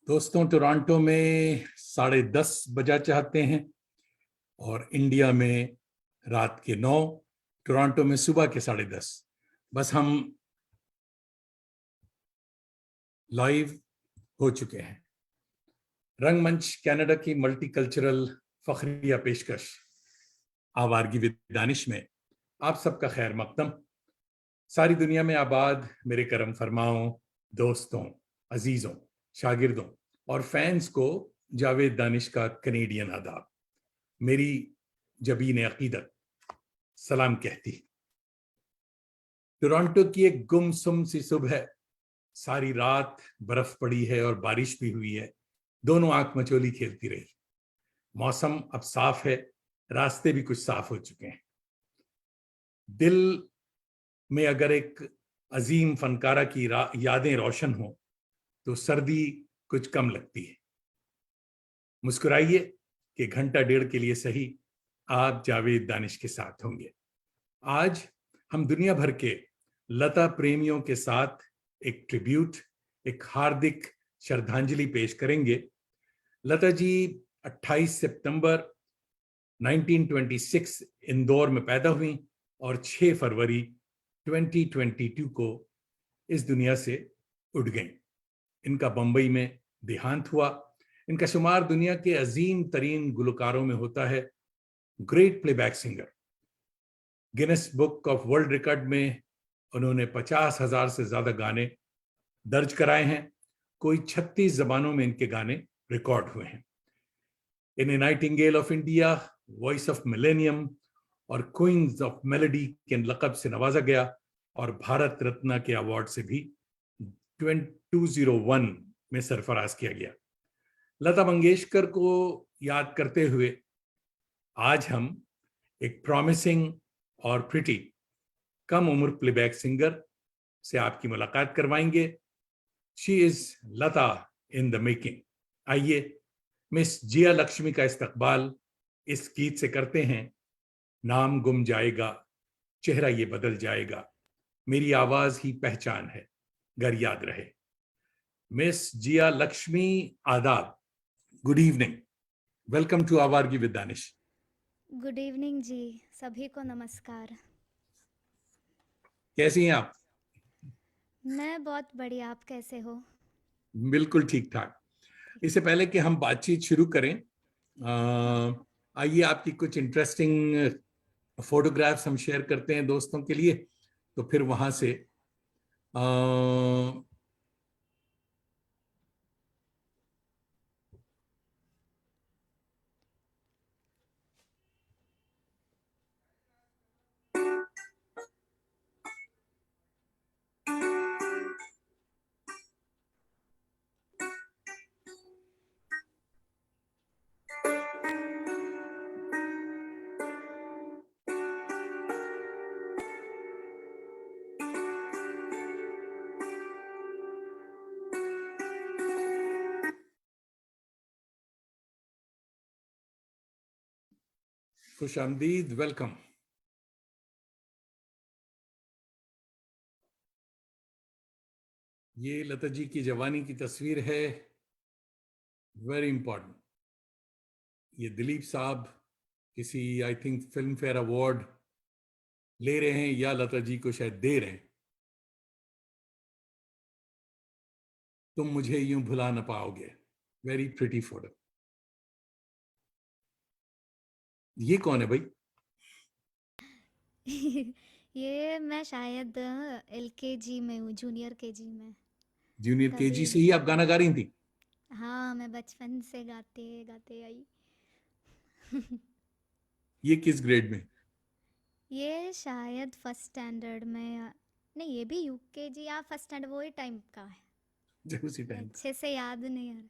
दोस्तों, टोरंटो में 10:30 बजा चाहते हैं और इंडिया में रात के 9, टोरंटो में सुबह के 10:30। बस हम लाइव हो चुके हैं। रंगमंच कनाडा की मल्टीकल्चरल फखरिया पेशकश आवारगी विद दानिश में आप सबका खैर मकदम। सारी दुनिया में आबाद मेरे करम फरमाओं दोस्तों, अजीजों, शागिर्दों और फैंस को जावेद दानिश का कनेडियन आदाब। मेरी जबीन अकीदत सलाम कहती। टोरंटो की एक गुमसुम सी सुबह, सारी रात बर्फ पड़ी है और बारिश भी हुई है। दोनों आंख मचोली खेलती रही। मौसम अब साफ है, रास्ते भी कुछ साफ हो चुके हैं। दिल में अगर एक अजीम फनकारा की यादें रोशन हो तो सर्दी कुछ कम लगती है। मुस्कुराइए कि घंटा डेढ़ के लिए सही आप जावेद दानिश के साथ होंगे। आज हम दुनिया भर के लता प्रेमियों के साथ एक ट्रिब्यूट, एक हार्दिक श्रद्धांजलि पेश करेंगे। लता जी 28 सितंबर 1926 इंदौर में पैदा हुई और 6 फरवरी 2022 को इस दुनिया से उठ गई। इनका बंबई में देहांत हुआ। इनका शुमार दुनिया के अजीम तरीन गुलकारों में होता है। Great playback singer. Guinness book of world record में उन्होंने 50,000 से ज्यादा गाने दर्ज कराए हैं। कोई 36 जबानों में इनके गाने रिकॉर्ड हुए हैं। इन्हें Nightingale of India, voice of millennium और क्वींस ऑफ मेलोडी के लक़ब से नवाजा गया और भारत रत्न के अवार्ड से भी 2001 में सरफराज किया गया। लता मंगेशकर को याद करते हुए आज हम एक प्रॉमिसिंग और प्रिटी कम उम्र प्लेबैक सिंगर से आपकी मुलाकात करवाएंगे। She is Lata in the making. आइए मिस जिया लक्ष्मी का इस्तकबाल इस गीत से करते हैं। नाम गुम जाएगा, चेहरा ये बदल जाएगा, मेरी आवाज ही पहचान है, गर याद रहे। मिस जिया लक्ष्मी, आदाब, good evening, welcome to Awaargi with Danish. Good evening जी, सभी को नमस्कार। कैसी हैं आप? मैं बहुत बढ़िया, आप कैसे हो? बिल्कुल ठीक ठाक। इससे पहले कि हम बातचीत शुरू करें, आइए आपकी कुछ इंटरेस्टिंग फोटोग्राफ्स हम शेयर करते हैं दोस्तों के लिए, तो फिर वहां से खुश आमदीद, वेलकम। ये लता जी की जवानी की तस्वीर है, वेरी इंपॉर्टेंट। ये दिलीप साहब किसी I think film fair award ले रहे हैं या लता जी को शायद दे रहे हैं। तुम मुझे यूं भुला न पाओगे, वेरी प्रिटी फोटो। ये कौन है भाई? ये मैं शायद LKG में हूँ, जूनियर KG में। जूनियर तभी केजी से ही आप गाना गा रही थी? हाँ, मैं बचपन से गाते गाते आई। ये किस ग्रेड में? ये शायद फर्स्ट स्टैंडर्ड में नहीं, ये भी UKG या फर्स्ट स्टैंडर्ड, वही टाइम का है। जब उसी टाइम। अच्छे से याद नहीं है।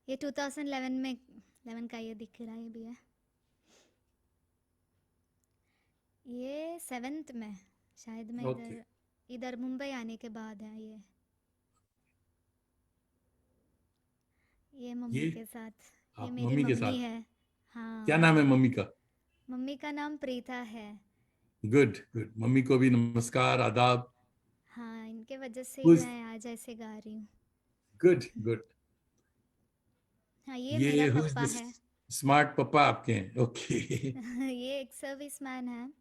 ये 2011 में 11 का ये दिख रहा है, ये भी है। ये 7th में शायद मैं ओके। इधर मुंबई आने के बाद है ये मम्मी ये के साथ। ये आप मेरी मम्मी के मम्मी साथ? है। क्या हाँ, नाम है मम्मी का? मम्मी का नाम प्रीता है। गुड गुड, मम्मी को भी नमस्कार, आदाब। हाँ, इनके वजह से ही Who's मैं आज ऐसे गा रही हूँ। Good good. हाँ, ये मेरा ये हु इज पप्पा द है। स्मार्ट पापा आपके हैं? ओके। ये एक सर्विस मैन है,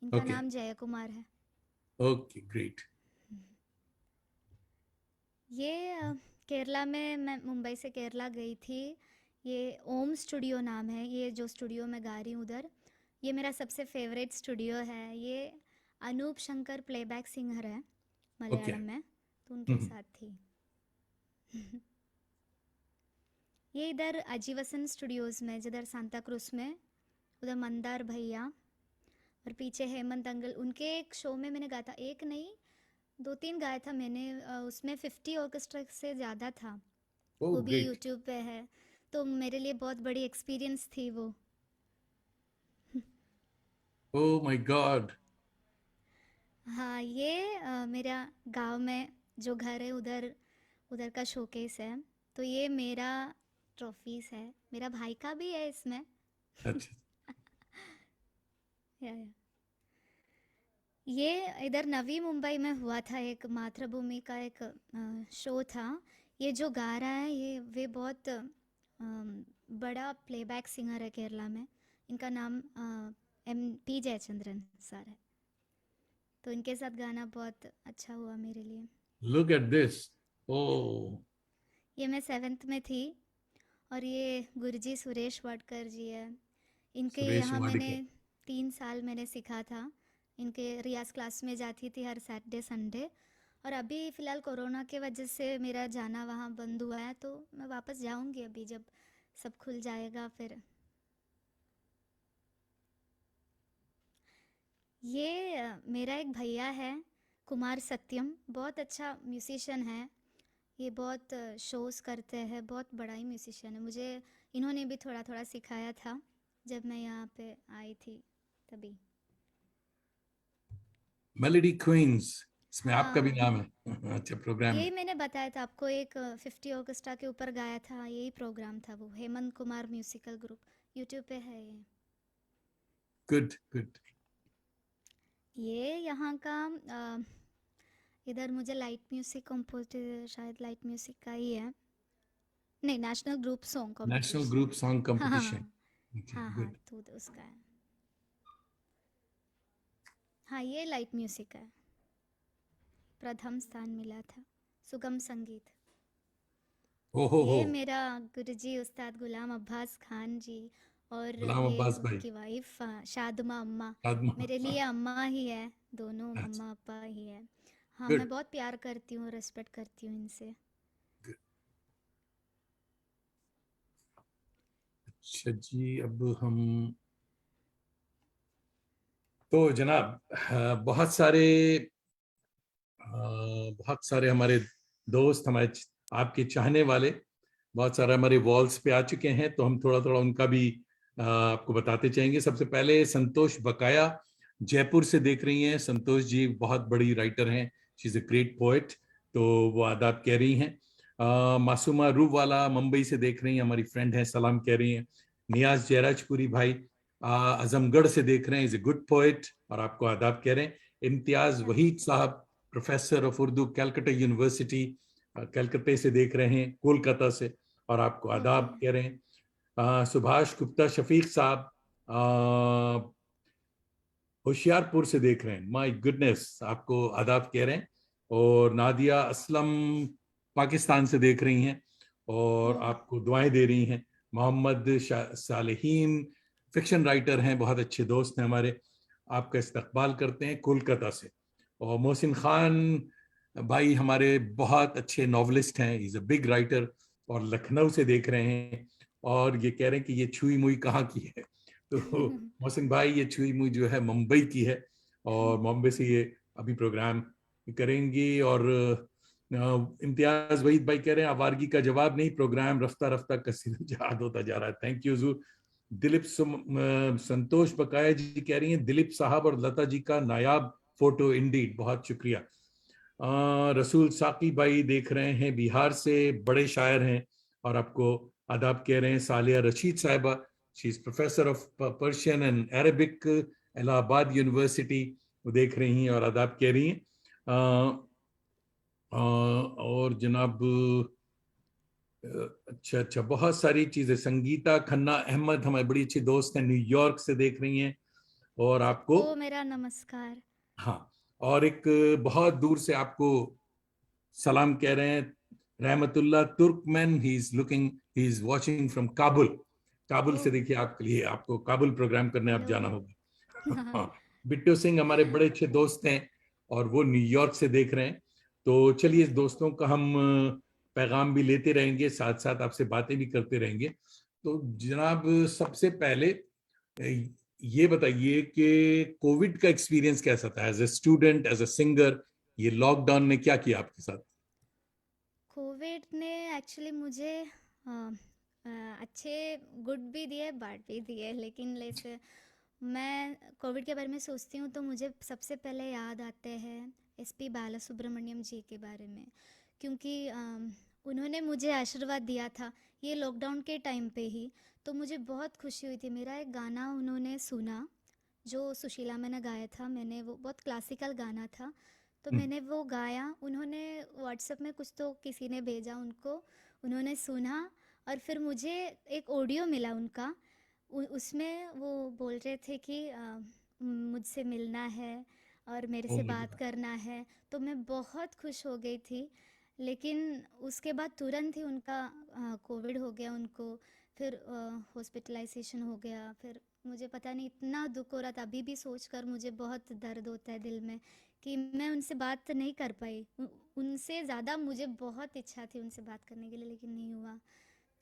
इनका ओके नाम जय कुमार है। Okay great. ये केरला में, मैं मुंबई से केरला गई थी। ये ओम स्टूडियो नाम है, ये जो स्टूडियो में गा रही हूँ उधर। ये मेरा सबसे फेवरेट स्टूडियो है। ये अनूप शंकर प्लेबैक सिंगर है ओके। मलयालम में, तो उनके साथ थी। ये इधर अजीवसन स्टूडियोज़ में, जिधर सांता क्रूज में, उधर मंदार भैया और पीछे हेमंत अंकल। उनके एक शो में मैंने गाया था, एक नहीं 2-3 गाया था मैंने। उसमें 50 ऑर्केस्ट्रा से ज़्यादा था। ओह वो भी ग्रेट। यूट्यूब पे है, तो मेरे लिए बहुत बड़ी एक्सपीरियंस थी वो। Oh my God. हाँ, ये मेरा गांव में जो घर है उधर, उधर का शोकेस है। तो ये मेरा ट्रॉफीज है, मेरा भाई का भी है इसमें। अच्छा। या। ये इधर नवी मुंबई में हुआ था, एक मातृभूमि का एक शो था। ये जो गा रहा है ये वे बहुत बड़ा प्लेबैक सिंगर है केरला में। इनका नाम MP जयचंद्रन सर है। तो इनके साथ गाना बहुत अच्छा हुआ मेरे लिए। Look at this. ओह। ये मैं 7th में थी, और ये गुरुजी सुरेश वाडकर जी है। इनके सुरेश यहाँ मैंने वाडकर। 3 साल मैंने सीखा था। इनके रियाज क्लास में जाती थी हर सैटरडे संडे। और अभी फ़िलहाल कोरोना के वजह से मेरा जाना वहाँ बंद हुआ है, तो मैं वापस जाऊँगी अभी जब सब खुल जाएगा फिर। ये मेरा एक भैया है, कुमार सत्यम, बहुत अच्छा म्यूजिशियन है। ये बहुत शोज़ करते हैं, बहुत बड़ा ही म्यूजिशियन है। मुझे इन्होंने भी थोड़ा थोड़ा सिखाया था जब मैं यहाँ पे आई थी तभी। मेलोडी क्वींस, इसमें आपका भी हाँ, नाम है? अच्छा, प्रोग्राम यही में। मैंने बताया था आपको, एक 50 ऑगस्टा के ऊपर गाया था, यही प्रोग्राम था वो, Hemant Kumar musical group. YouTube पे है ये। Good good. ये यहाँ का इधर मुझे लाइट म्यूजिक कंपोजिटर, शायद लाइट म्यूजिक का ही है। नहीं, national group song national competition. Group song हाँ हाँ कंपटीशन। ओके हाँ हाँ, गुड। तो उसका है। हाँ, ये लाइट म्यूजिक है, प्रथम स्थान मिला था सुगम संगीत। हो। ये मेरा गुरुजी उस्ताद गुलाम अब्बास खान जी, और गुलाम ये अब्बास भाई। उनकी वाइफ शादमा अम्मा। आदमा। मेरे लिए अम्मा ही है, दोनों अच्छा। अम्मा अब्बा ही है। हाँ, गुड। मैं बहुत प्यार करती हूँ, रेस्पेक्ट करती हूँ इनसे। अच्छा जी, अब हम तो जनाब, बहुत सारे हमारे दोस्त, आपके चाहने वाले बहुत सारे हमारे वॉल्स पे आ चुके हैं, तो हम थोड़ा थोड़ा उनका भी आपको बताते चाहेंगे। सबसे पहले संतोष बकाया जयपुर से देख रही हैं। संतोष जी बहुत बड़ी राइटर हैं, she is a great poet, तो वो आदाब कह रही हैं। मासूमा रूप वाला मुंबई से देख रही हैं, हमारी फ्रेंड है, सलाम कह रही हैं। नियाज जयराजपुरी भाई आजमगढ़ से देख रहे हैं, इज ए गुड पोएट और आपको आदाब कह रहे हैं। इम्तियाज वहीद साहब, professor of Urdu, Calcutta university, कलकत्ते से देख रहे हैं, कोलकाता से, और आपको ओके। आदाब कह रहे हैं। सुभाष गुप्ता शफीक साहब होशियारपुर से देख रहे हैं, माय गुडनेस, आपको आदाब कह रहे हैं। और नादिया असलम पाकिस्तान से देख रही हैं और ओह। आपको दुआएं दे रही हैं। मोहम्मद सालेहीन फिक्शन राइटर हैं, बहुत अच्छे दोस्त हैं हमारे, आपका इस्तकबाल करते हैं कोलकाता से। और मोहसिन खान भाई हमारे बहुत अच्छे नॉवलिस्ट हैं, इज अ बिग राइटर, और लखनऊ से देख रहे हैं। और ये कह रहे हैं कि ये छुई मुई कहाँ की है, तो मोहसिन भाई ये छुई मुई जो है मुंबई की है, और मुंबई से ये अभी प्रोग्राम करेंगी। और इम्तियाज वहीद भाई कह रहे हैं आवारगी का जवाब नहीं, प्रोग्राम रफ्ता रफ्ता कसीर होता जा रहा है, थैंक यू जू। संतोष बकाया जी कह रही हैं दिलीप साहब और लता जी का नायाब फोटो, इंडीड, बहुत शुक्रिया। रसूल साकी भाई देख रहे हैं बिहार से, बड़े शायर हैं और आपको आदाब कह रहे हैं। सालिया रशीद साहिबा, she is professor of Persian and Arabic, Allahabad university, वो देख रही हैं और आदाब कह रही हैं। और जनाब अच्छा अच्छा, बहुत सारी चीजें। संगीता खन्ना अहमद हमारी बड़ी अच्छी दोस्त हैं, न्यूयॉर्क से देख रही हैं। और आपको, सबको मेरा नमस्कार। हाँ, और एक बहुत दूर से आपको सलाम कह रहे हैं, Rahmatullah Turkmen, he is looking, he is watching from Kabul. Kabul से ओह, देखिए, आपके लिए, आपको काबुल प्रोग्राम करने आप हेलो। जाना होगा। हाँ, बिट्टू सिंह हमारे बड़े अच्छे दोस्त हैं और वो न्यूयॉर्क से देख रहे हैं। तो चलिए, इस ओके। दोस्तों का हम पैगाम भी लेते रहेंगे, साथ साथ आपसे बातें भी करते रहेंगे। तो जनाब, सबसे पहले ये बताइए कि कोविड का एक्सपीरियंस कैसा था, as a student, as a singer? ये लॉकडाउन ने क्या किया आपके साथ? कोविड ने एक्चुअली मुझे अ, अच्छे गुड भी दिए बैड भी दिए, लेकिन जैसे मैं कोविड के बारे में सोचती हूँ तो मुझे सबसे पहले याद आते हैं एसपी बालासुब्रमण्यम जी के बारे में, क्योंकि उन्होंने मुझे आशीर्वाद दिया था ये लॉकडाउन के टाइम पे ही। तो मुझे बहुत खुशी हुई थी, मेरा एक गाना उन्होंने सुना जो सुशीला मैंने गाया था, मैंने वो बहुत क्लासिकल गाना था, तो हम्म, मैंने वो गाया। उन्होंने व्हाट्सएप में कुछ तो किसी ने भेजा उनको, उन्होंने सुना, और फिर मुझे एक ऑडियो मिला उनका। उसमें वो बोल रहे थे कि मुझसे मिलना है और मेरे ओ से माय बात गॉड। करना है। तो मैं बहुत खुश हो गई थी। लेकिन उसके बाद तुरंत ही उनका कोविड हो गया उनको, फिर हॉस्पिटलाइजेशन हो गया। फिर मुझे पता नहीं, इतना दुख हो रहा था, अभी भी सोचकर मुझे बहुत दर्द होता है दिल में कि मैं उनसे बात नहीं कर पाई। उनसे ज़्यादा मुझे बहुत इच्छा थी उनसे बात करने के लिए, लेकिन नहीं हुआ।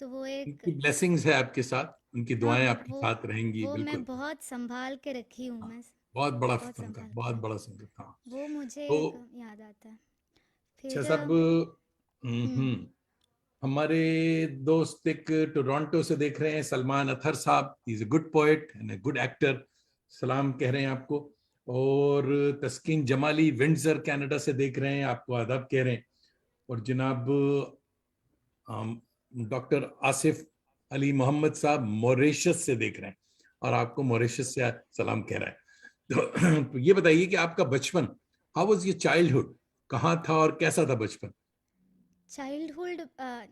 तो वो एक, उनकी ब्लेसिंग्स है आपके साथ, उनकी हाँ, दुआएं आपके वो साथ रहेंगी, वो मैं बिल्कुल। बहुत संभाल के रखी हूँ हाँ, मैं, बहुत बड़ा बहुत फनकार, संभाल के बहुत बड़ा रखी। सिंगर था। वो मुझे तो एक याद आता है। अच्छा फिर साहब, हम्म, हमारे दोस्त एक टोरंटो से देख रहे हैं, सलमान अतहर साहब, is a good poet and a good actor, सलाम कह रहे हैं आपको। और तस्कीन जमाली विंडसर कनाडा से देख रहे हैं, आपको आदाब कह रहे हैं। और जनाब डॉक्टर आसिफ अली मोहम्मद साहब मॉरिशस से देख रहे हैं, और आपको मॉरिशस से सलाम कह रहा है। तो ये बताइए कि आपका बचपन, हाउ वाज योर चाइल्डहुड, कहाँ था और कैसा था बचपन? चाइल्डहुड,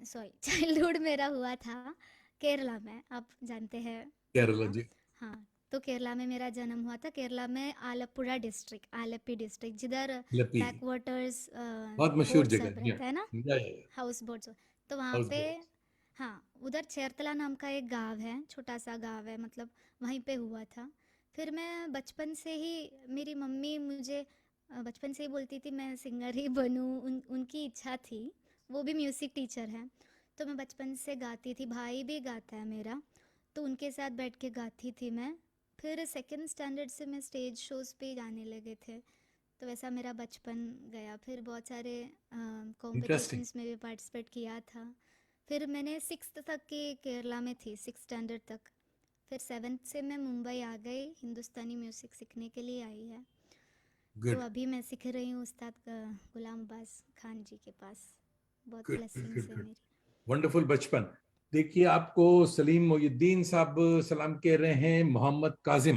सॉरी, चाइल्डहुड मेरा हुआ था केरला में, आप जानते हैं केरला केरला। जी। हाँ, तो केरला में मेरा जन्म हुआ था, केरला में आलपुरा डिस्ट्रिक्ट, आलेप्पी डिस्ट्रिक्ट, जिधर लपी, बैक वाटर्स बहुत मशहूर बोट जगह सब है, रहता है ना, या हाउस बोट्स। तो वहाँ हाउस पे, बोट। हाँ, उधर चेरतला नाम का एक गांव है, छोटा सा गांव है, मतलब वहीं पे हुआ था। फिर मैं बचपन से ही, मेरी मम्मी मुझे बचपन से ही बोलती थी मैं सिंगर ही बनूं, उनकी इच्छा थी। वो भी म्यूज़िक टीचर हैं। तो मैं बचपन से गाती थी, भाई भी गाता है मेरा, तो उनके साथ बैठ के गाती थी मैं। फिर सेकंड स्टैंडर्ड से मैं स्टेज शोज़ पे जाने लगे थे। तो वैसा मेरा बचपन गया। फिर बहुत सारे इंटरेस्टिंग। कॉम्पिटिशन्स में भी पार्टिसिपेट किया था। फिर मैंने सिक्स्थ तक की केरला में थी, सिक्स स्टैंडर्ड तक। फिर सेवन्थ से मैं मुंबई आ गई, हिंदुस्तानी म्यूज़िक सीखने के लिए आई है। तो गुड अभी मैं सीख रही हूँ उस्ताद गुलाम अब्बास खान जी के पास। बहुत गुड गुड ब्लेसिंग्स गुड है गुड। मेरी। वंडरफुल बचपन। देखिए, आपको सलीम मोयुद्दीन साहब सलाम कह रहे हैं, Mohammad Kazim,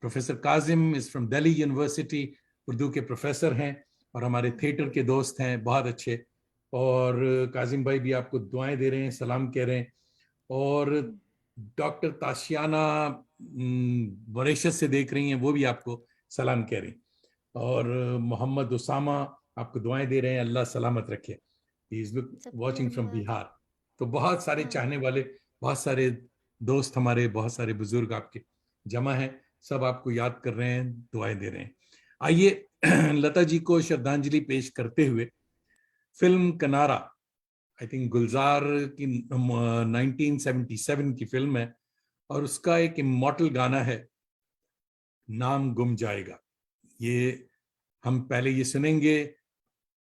professor Kazim is from Delhi university, Urdu के प्रोफेसर हैं और हमारे हाँ, थिएटर के दोस्त हैं, बहुत अच्छे। और काजिम भाई भी आपको दुआएं दे रहे हैं, सलाम कह रहे हैं। और डॉक्टर ताशियाना मॉरिशस से देख रही हैं, वो भी आपको सलाम कह रही हैं। और मोहम्मद उसामा आपको दुआएं दे रहे हैं, अल्लाह सलामत रखे, ही इज सबको वाचिंग फ्रॉम धन्यवाद। बिहार। तो बहुत सारे हाँ, चाहने वाले, बहुत सारे दोस्त हमारे, बहुत सारे बुजुर्ग आपके जमा हैं, सब आपको याद कर रहे हैं, दुआएं दे रहे हैं। आइए लता जी को श्रद्धांजलि पेश करते हुए, फिल्म कनारा, आई थिंक गुलजार की 1977 की फिल्म है, और उसका एक इमॉर्टल गाना है, नाम गुम जाएगा। ये हम पहले ये सुनेंगे,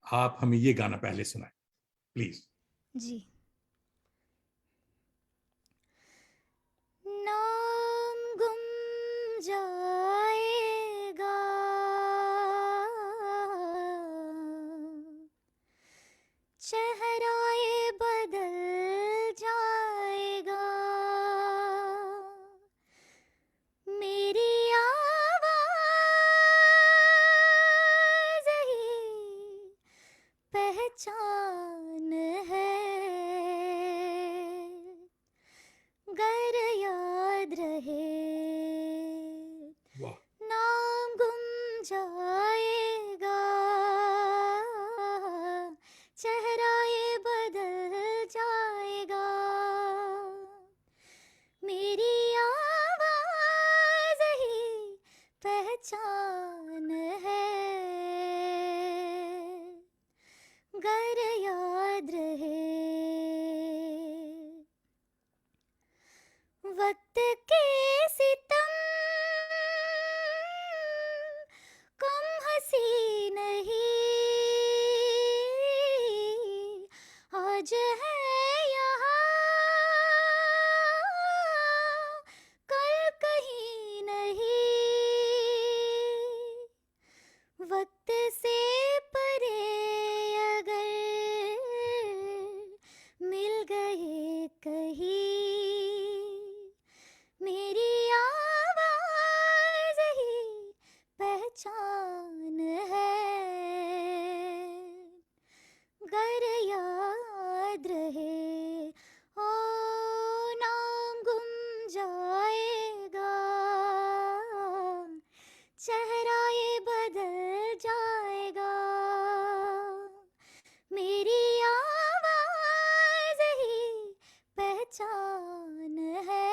आप हमें ये गाना पहले सुनाएं प्लीज। जी। नाम गुम जाएगा, चेहरा ये बदल जाएगा, मेरी आवाज़ ही पहचान है, आज है यहाँ, कल कहीं नहीं, वक्त से परे अगर मिल गए कहीं, मेरी आवाज ही पहचान है, गर याद रहे ओ नाम गुम जाएगा, चेहरा ये बदल जाएगा, मेरी आवाज ही पहचान है,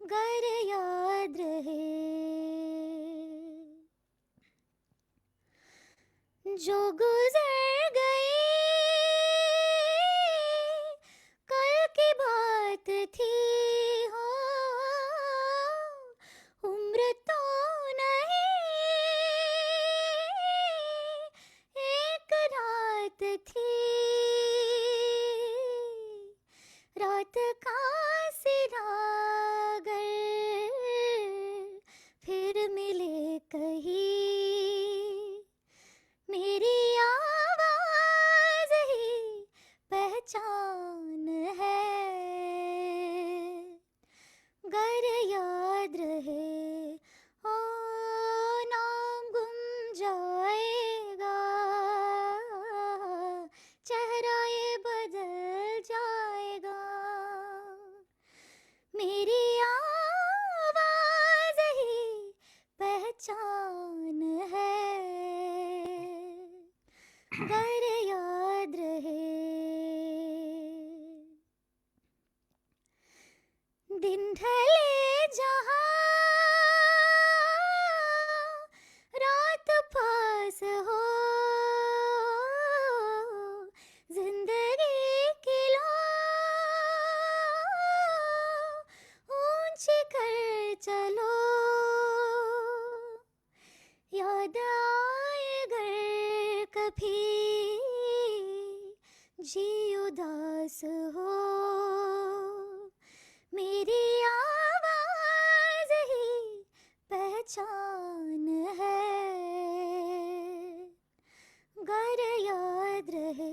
गर याद रहे। जो गुजर गई कल की बात थी हो, उम्र तो नहीं एक रात थी, रात का सिरा अगर फिर मिले कहीं, मेरी आवाज ही पहचान है, गर याद रहे ओ नाम गुम जाएगा, चेहरा ये बदल जाएगा, मेरी आवाज ही पहचान है, गर याद रहे। दिन ढले जहाँ रात पास हो, जिंदगी की लो ऊंची कर चलो, याद आए अगर कभी जी उदास हो, मेरी आवाज ही पहचान है, गर याद रहे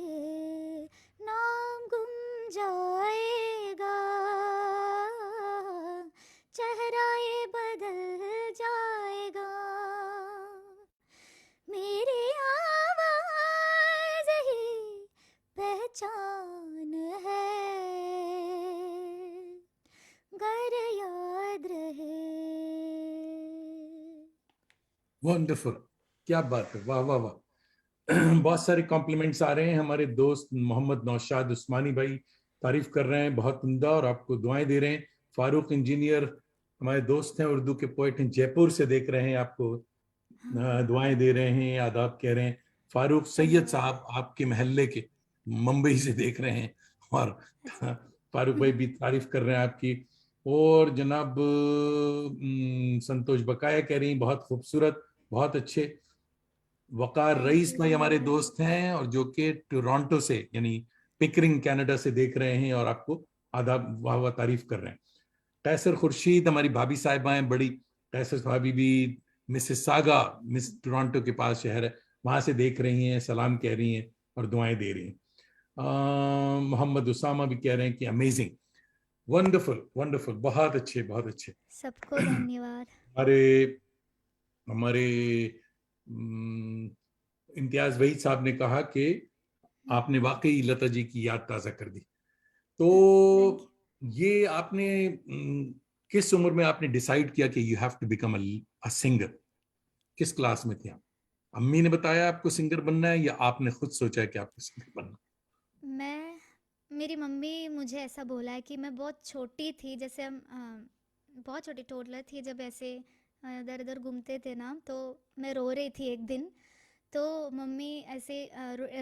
नाम गुम जाएगा, चेहरा ये बदल जाएगा, मेरी आवाज ही पहचान है, गर याद रहे। वंडरफुल, क्या बात है, वाह वाह वाह। बहुत सारे कॉम्प्लीमेंट्स आ रहे हैं। हमारे दोस्त मोहम्मद नौशाद उस्मानी भाई तारीफ कर रहे हैं, बहुत उम्दा, और आपको दुआएं दे रहे हैं। फारूक इंजीनियर हमारे दोस्त हैं, उर्दू के पोइट हैं, जयपुर से देख रहे हैं, आपको दुआएं दे रहे हैं, आदाब कह रहे हैं। फारूक सैयद अच्छा साहब आपके महल्ले के मुंबई से देख रहे हैं, और अच्छा फारूक भाई भी तारीफ कर रहे हैं आपकी। और जनाब संतोष बकाया कह रही हैं बहुत खूबसूरत, बहुत अच्छे। वकार थैंक रईस यू भाई हमारे धन्यवाद। दोस्त हैं, और जो कि टोरंटो से यानी पिकरिंग कनाडा से देख रहे हैं, और आपको आदाब वाह वाह तारीफ कर रहे हैं। टैसर खुर्शीद हमारी भाभी साहिबा हैं बड़ी, टैसर भाभी भी मिसेस सागा, मिस टोरंटो के पास शहर है, वहां से देख रही हैं, सलाम कह रही हैं और दुआएं दे रही हैं। मोहम्मद उसामा भी कह रहे हैं कि अमेजिंग, वंडरफुल वंडरफुल, बहुत अच्छे बहुत अच्छे। सबको धन्यवाद। हमारे हमारे इम्तियाज वहीद साहब ने कहा कि आपने वाकई लता जी की याद ताज़ा कर दी। थैंक तो ये आपने किस उम्र में आपने डिसाइड किया कि you have to become a singer? किस क्लास में थे आप? अम्मी ने बताया आपको सिंगर बनना है, या आपने खुद सोचा है कि आपको सिंगर बनना? यू। मेरी मम्मी मुझे ऐसा बोला है कि मैं बहुत छोटी थी, जैसे हम बहुत छोटी टोडलर थी जब ऐसे इधर उधर घूमते थे ना, तो मैं रो रही थी एक दिन, तो मम्मी ऐसे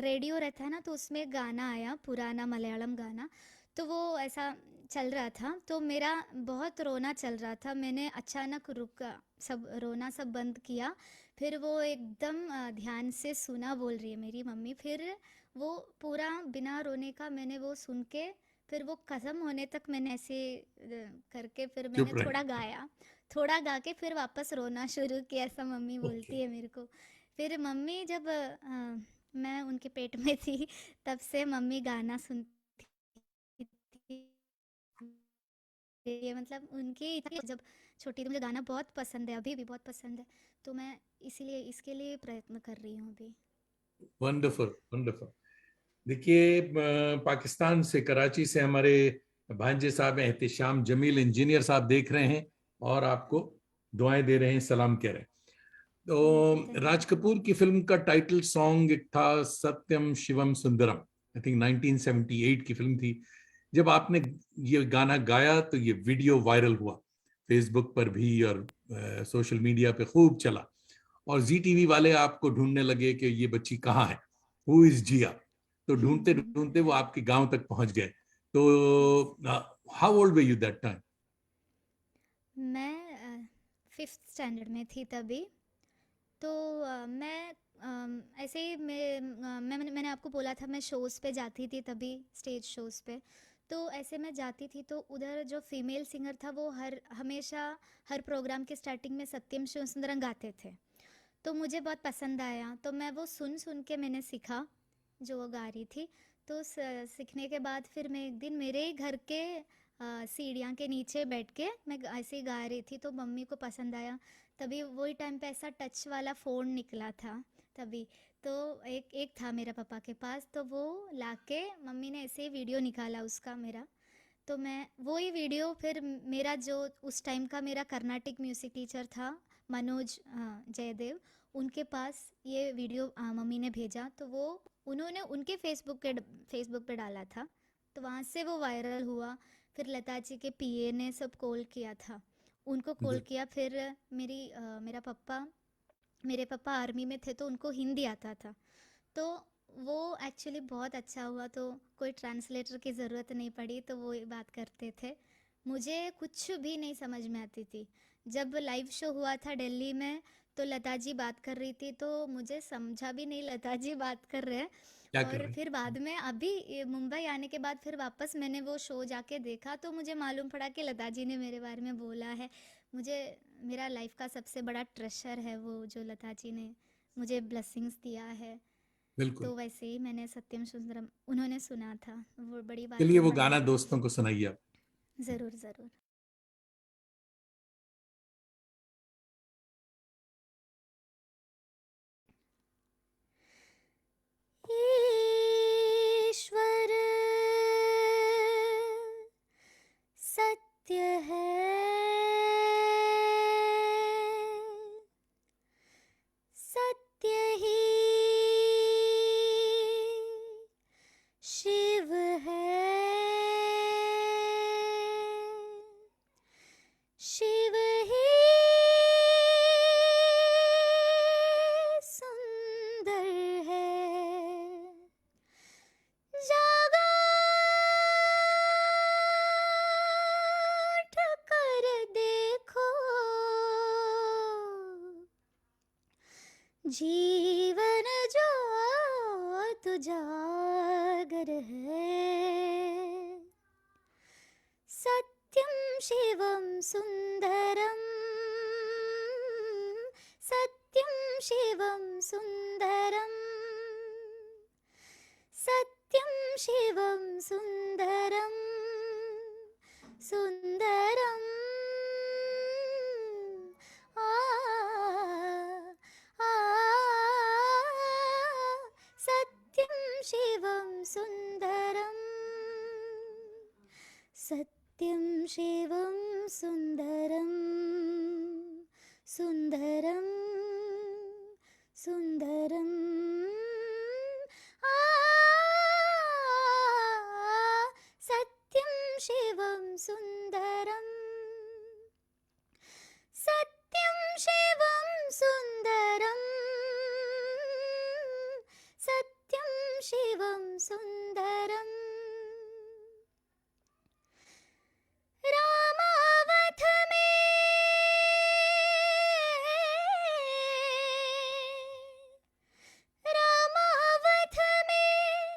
रेडियो रहता है ना, तो उसमें गाना आया, पुराना मलयालम गाना, तो वो ऐसा चल रहा था, तो मेरा बहुत रोना चल रहा था, मैंने अचानक रुका, सब रोना सब बंद किया, फिर वो एकदम ध्यान से सुना बोल रही है मेरी मम्मी, फिर वो पूरा बिना रोने का मैंने वो सुन के फिर वो खत्म होने तक मैंने ऐसे करके फिर मैंने चुप रहे। थोड़ा गाया, थोड़ा गा के फिर वापस रोना शुरू किया, ऐसा मम्मी ओके। बोलती है मेरे को। फिर मम्मी जब मैं उनके पेट में थी तब से मम्मी गाना सुनती थी। ये मतलब उनकी जब छोटी थी मुझे गाना बहुत पसंद है, अभी भी बहुत पसंद है, तो मैं इसीलिए इसके लिए प्रयत्न कर रही हूँ अभी। Wonderful, wonderful. देखिए, पाकिस्तान से, कराची से हमारे भांजे साहब हैं, एहतिशाम जमील इंजीनियर साहब देख रहे हैं और आपको दुआएं दे रहे हैं, सलाम कह रहे हैं। बिल्कुल, तो राज धन्यवाद। कपूर की फिल्म का टाइटल सॉन्ग एक था, सत्यम शिवम सुंदरम। आई थिंक 1978 की फिल्म थी। जब आपने ये गाना गाया तो ये वीडियो वायरल हुआ, फेसबुक पर भी और सोशल मीडिया पे खूब चला। और जी टीवी वाले आपको ढूंढने लगे कि ये बच्ची कहाँ है, हु इज जिया। तो ढूंढते ढूंढते वो आपके गांव तक पहुंच गए। यस, तो how old were you that time? मैं फिफ्थ स्टैंडर्ड में थी तभी। तो मैं ऐसे ही मैंने आपको बोला था मैं शोज़ पे जाती थी तभी, स्टेज शोज़ पे। तो ऐसे मैं जाती थी तो उधर जो फीमेल सिंगर था वो हर हमेशा हर प्रोग्राम के स्टार्टिंग में सत्यम शिव सुंदरम गाते थे। तो मुझे बहुत पसंद आया, तो मैं वो सुन सुन के मैंने सीखा जो वो गा रही थी। तो सीखने के बाद फिर मैं एक दिन मेरे ही घर के सीढ़ियाँ के नीचे बैठ के मैं ऐसे ही गा रही थी, तो मम्मी को पसंद आया। तभी वही टाइम पे ऐसा टच वाला फ़ोन निकला था तभी। तो एक एक था मेरा पापा के पास, तो वो लाके मम्मी ने ऐसे ही वीडियो निकाला उसका मेरा। तो मैं वही वीडियो फिर मेरा जो उस टाइम का मेरा कर्नाटिक म्यूज़िक टीचर था मनोज जयदेव, उनके पास ये वीडियो मम्मी ने भेजा, तो वो उन्होंने उनके फेसबुक पे डाला था। तो वहाँ से वो वायरल हुआ। फिर लता जी के पीए ने सब कॉल किया था, उनको कॉल किया। फिर मेरे पापा आर्मी में थे तो उनको हिंदी आता था। तो वो एक्चुअली बहुत अच्छा हुआ, तो कोई ट्रांसलेटर की ज़रूरत नहीं पड़ी, तो वो बात करते थे। मुझे कुछ भी नहीं समझ में आती थी। जब लाइव शो हुआ था दिल्ली में तो लता जी बात कर रही थी, तो मुझे समझा भी नहीं लता जी बात कर रहे हैं। क्या कर और रहे फिर बाद में अभी मुंबई आने के बाद फिर वापस मैंने वो शो जाके देखा तो मुझे मालूम पड़ा कि लता जी ने मेरे बारे में बोला है। मुझे मेरा लाइफ का सबसे बड़ा ट्रेशर है वो, जो लता जी ने मुझे ब्लेसिंग्स दिया है। बिल्कुल। तो वैसे ही मैंने सत्यम सुंदरम उन्होंने सुना था, वो बड़ी बात चलिए है वो हमारे गाना लिए। दोस्तों को सुनाइए आप। ज़रूर ज़रूर। ईश्वर सत्य है, सत्य ही शिव है, शिव ही सुंदर है। जागाठ कर देखो, जीवन ज्योत जागर है। सत्यम शिवम सुंदरम, सत्यम शिवम सुंदरम, सत्यम शिवम सुंदरम, सुंदरम। आ आ सत्यम शिवम सुंदरम, सत्यम शिवम सुंदरम, सुंदरम सुंदरम। आ सत्यम शिवम सुंदरम, सत्यम शिवम सुंदरम, सत्यम शिवम सुंदरम। रामावथ में, रामावथ में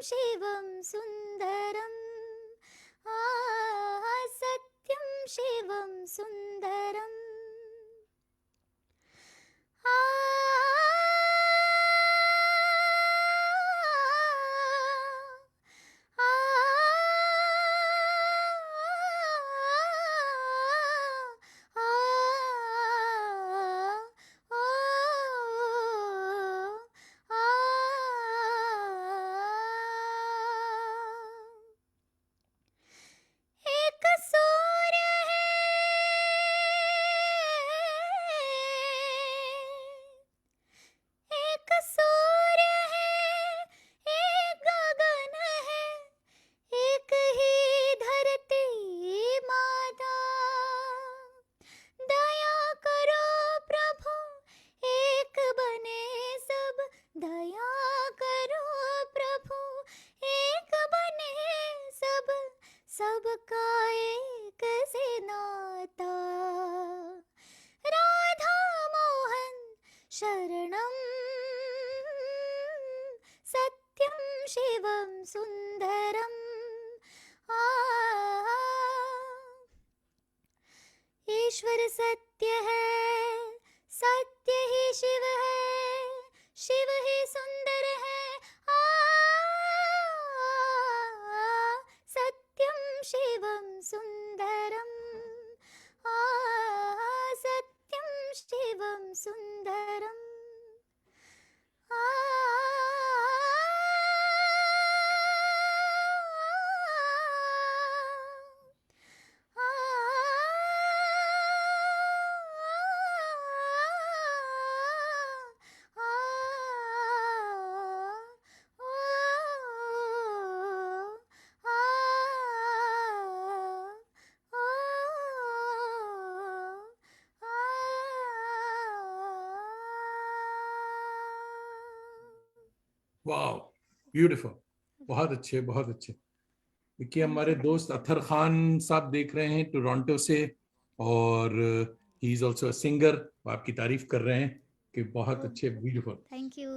शिवं सुन्दरम् सत्यं शिवं सुन्दरम् एक सूर्य है, एक सूर्य है, एक गगन है, एक ही धरती माता। दया करो प्रभु, एक बने सब। दया करो प्रभु, एक बने सब। सबका एक से नाता। राधा मोहन शरणं सत्यं शिवं सुन्दरम् ईश्वर सत्य है, सत्य ही शिव है, शिव ही सुंदर है। सत्यं शिवं सुन्दरम् सत्यं शिवं सुन्दरम् वाह, ब्यूटीफुल, बहुत अच्छे, बहुत अच्छे। देखिए हमारे दोस्त अथर खान साहब देख रहे हैं टोरंटो से, और he is also a singer. आपकी तारीफ कर रहे हैं कि बहुत अच्छे, beautiful. Thank you.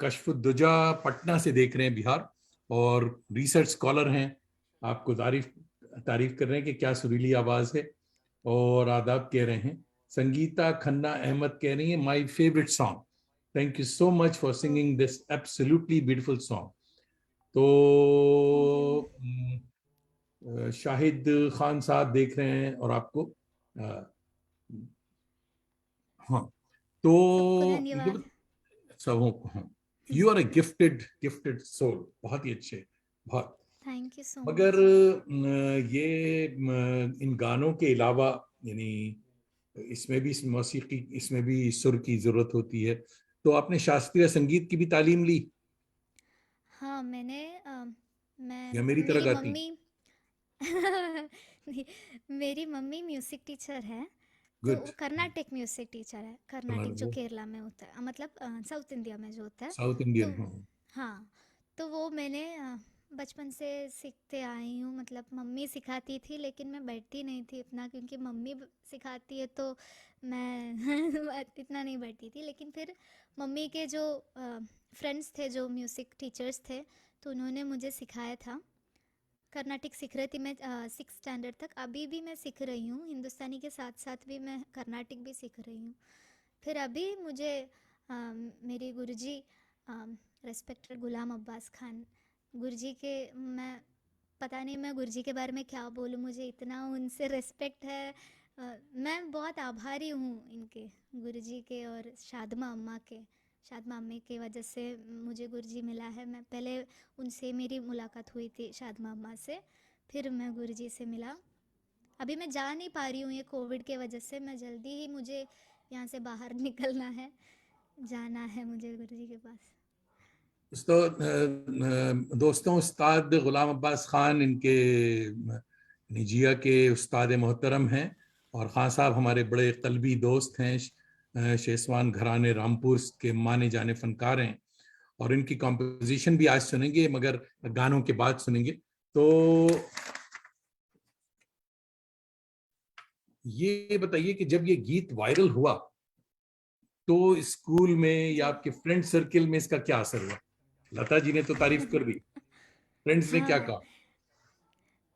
Kashfuddoza Patna से देख रहे हैं, बिहार, और रिसर्च स्कॉलर हैं। आपको तारीफ कर रहे हैं कि क्या सुरीली आवाज है, और आदाब कह रहे हैं। संगीता खन्ना अहमद कह रही है my favourite song, thank you so much for singing this absolutely beautiful song. तो शाहिद खान साहब देख रहे हैं, और आपको हाँ, तो सबको धन्यवाद। सबों को, हाँ, you are a gifted gifted soul, बहुत ही अच्छे, बहुत। थैंक यू सो मगर मच। ये इन गानों के अलावा, यानी इसमें भी मौसीकी, इसमें भी सुर की जरूरत होती है। तो आपने शास्त्रीय संगीत की भी तालीम ली, हाँ मैंने या मैं मेरी तरह मेरी गाती? मम्मी नहीं, मेरी मम्मी म्यूजिक टीचर है। तो गुड। वो कर्नाटक म्यूजिक टीचर है, कर्नाटक जो केरला में होता है, मतलब साउथ इंडिया में जो होता है। साउथ तो इंडियन, हाँ। हाँ, तो वो मैंने बचपन से सीखते आई हूँ। मतलब मम्मी सिखाती थी, लेकिन मैं बैठती नहीं थी इतना, क्योंकि मम्मी सिखाती है तो मैं इतना नहीं बैठती थी। लेकिन फिर मम्मी के जो फ्रेंड्स थे जो म्यूज़िक टीचर्स थे, तो उन्होंने मुझे सिखाया था। कर्नाटिक सीख रही थी मैं 6 स्टैंडर्ड तक। अभी भी मैं सीख रही हूँ, हिंदुस्तानी के साथ साथ भी मैं कर्नाटिक भी सीख रही हूँ। फिर अभी मुझे मेरी गुरुजी रेस्पेक्टेड गुलाम अब्बास खान गुरुजी के, मैं पता नहीं मैं गुरुजी के बारे में क्या बोलूँ, मुझे इतना उनसे रेस्पेक्ट है। मैं बहुत आभारी हूँ इनके, गुरुजी के और शादमा अम्मा के। शादमा अम्मी की वजह से मुझे गुरुजी मिला है। मैं पहले उनसे मेरी मुलाकात हुई थी शादमा अम्मा से, फिर मैं गुरुजी से मिला। अभी मैं जा नहीं पा रही हूँ ये कोविड के वजह से। मैं जल्दी ही, मुझे यहाँ से बाहर निकलना है, जाना है मुझे गुरुजी के पास। तो दोस्तों, उस्ताद गुलाम अब्बास खान इनके निजिया के उस्ताद मोहतरम हैं, और खान साहब हमारे बड़े कल्बी दोस्त हैं। शेसवान घराने रामपुर के माने जाने फनकार हैं, और इनकी कॉम्पोजिशन भी आज सुनेंगे, मगर गानों के बाद सुनेंगे। तो ये बताइए कि जब ये गीत वायरल हुआ, तो स्कूल में या जी। आपके फ्रेंड सर्किल में इसका क्या असर हुआ? लता जी ने तो तारीफ कर दी, फ्रेंड्स ने क्या हाँ, कहा?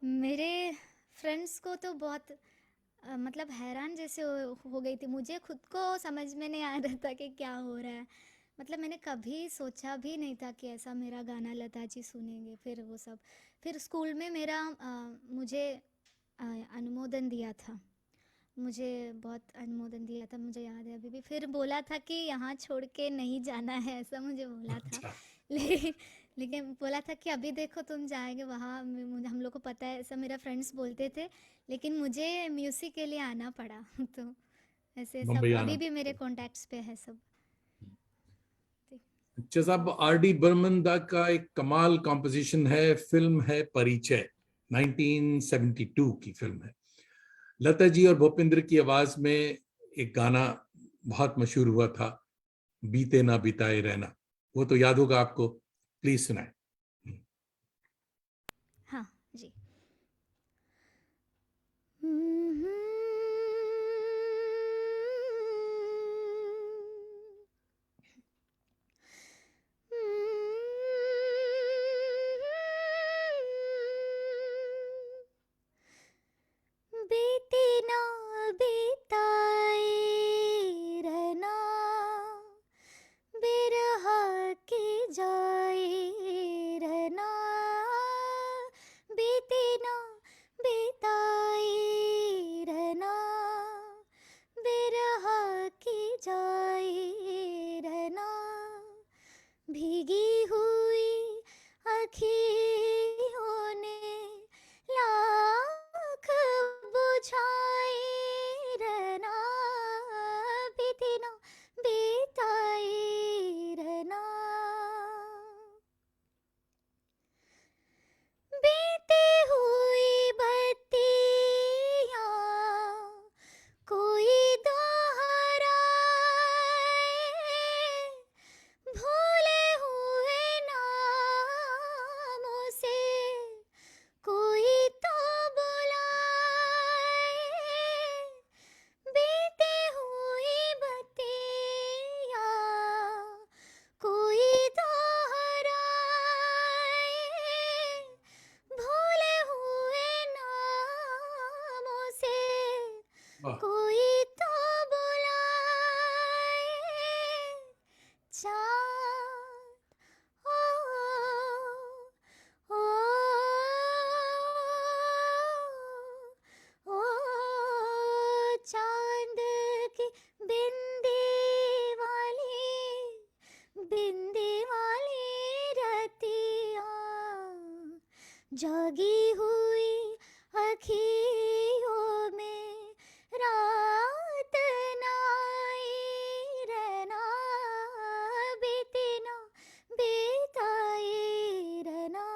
मेरे फ्रेंड्स को तो बहुत मतलब हैरान जैसे हो गई थी। मुझे खुद को समझ में नहीं आ रहा था कि क्या हो रहा है। मतलब मैंने कभी सोचा भी नहीं था कि ऐसा मेरा गाना लता जी सुनेंगे। फिर वो सब, फिर स्कूल में मेरा मुझे अनुमोदन दिया था। मुझे बहुत अनुमोदन दिया था, मुझे याद है अभी भी। फिर बोला था कि यहाँ छोड़ के नहीं जाना है, ऐसा मुझे बोला था। अच्छा। लेकिन लेकिन बोला था कि अभी देखो तुम जाएंगे वहाँ, मुझे हम लोग को पता है, ऐसा मेरा फ्रेंड्स बोलते थे। लेकिन मुझे म्यूज़िक के लिए आना पड़ा तो ऐसे सब मुंबई आना। अभी भी मेरे कॉन्टैक्ट्स पे है सब। अच्छा साहब, आर डी बर्मन दा का एक कमाल कॉम्पोजिशन है, फिल्म है परिचय, 1972 की फिल्म है। लता जी और भूपेंद्र की आवाज में एक गाना बहुत मशहूर हुआ था, बीते ना बिताए रहना। वो तो याद होगा आपको, प्लीज सुनाए। हाँ जी। बीते ना बिताए रहना, बिरह के जाए रहना। बीते ना बिताए रहना, बिरह के जाए रहना। भीगी हुई अखियों ने लाख बुझाए रहना, बीते ना बिताए रहना। बीती हुई बत्तियाँ कोई दोहराए, भूले हुए नामों से कोई तो बुलाए। बीती हुई बत्तियाँ कोई दोहराए, भूले हुए नामों से वाह। कोई तो बुलाए। चाँद ओ ओ ओ चाँद की बिंदी वाली रतियाँ, जागी हुई अखियों में रात नाई रहना, बीते ना बिताए रहना,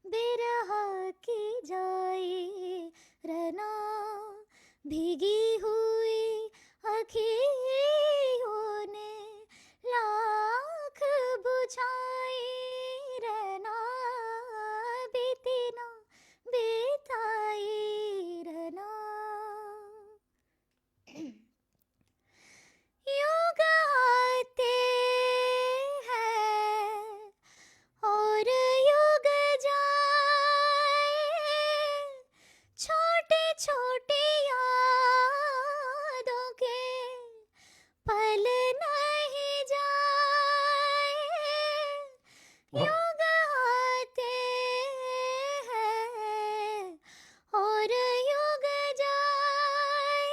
बिरह की जाए रहना। भीगी हुई अखियों ने लाख बुझाए रहना, बीते ना बिताए रहना। युग आते हैं और युग जाए, छोटी छोटी यादों के पल नहीं जाए। वाह। युग आते हैं और युग जाए,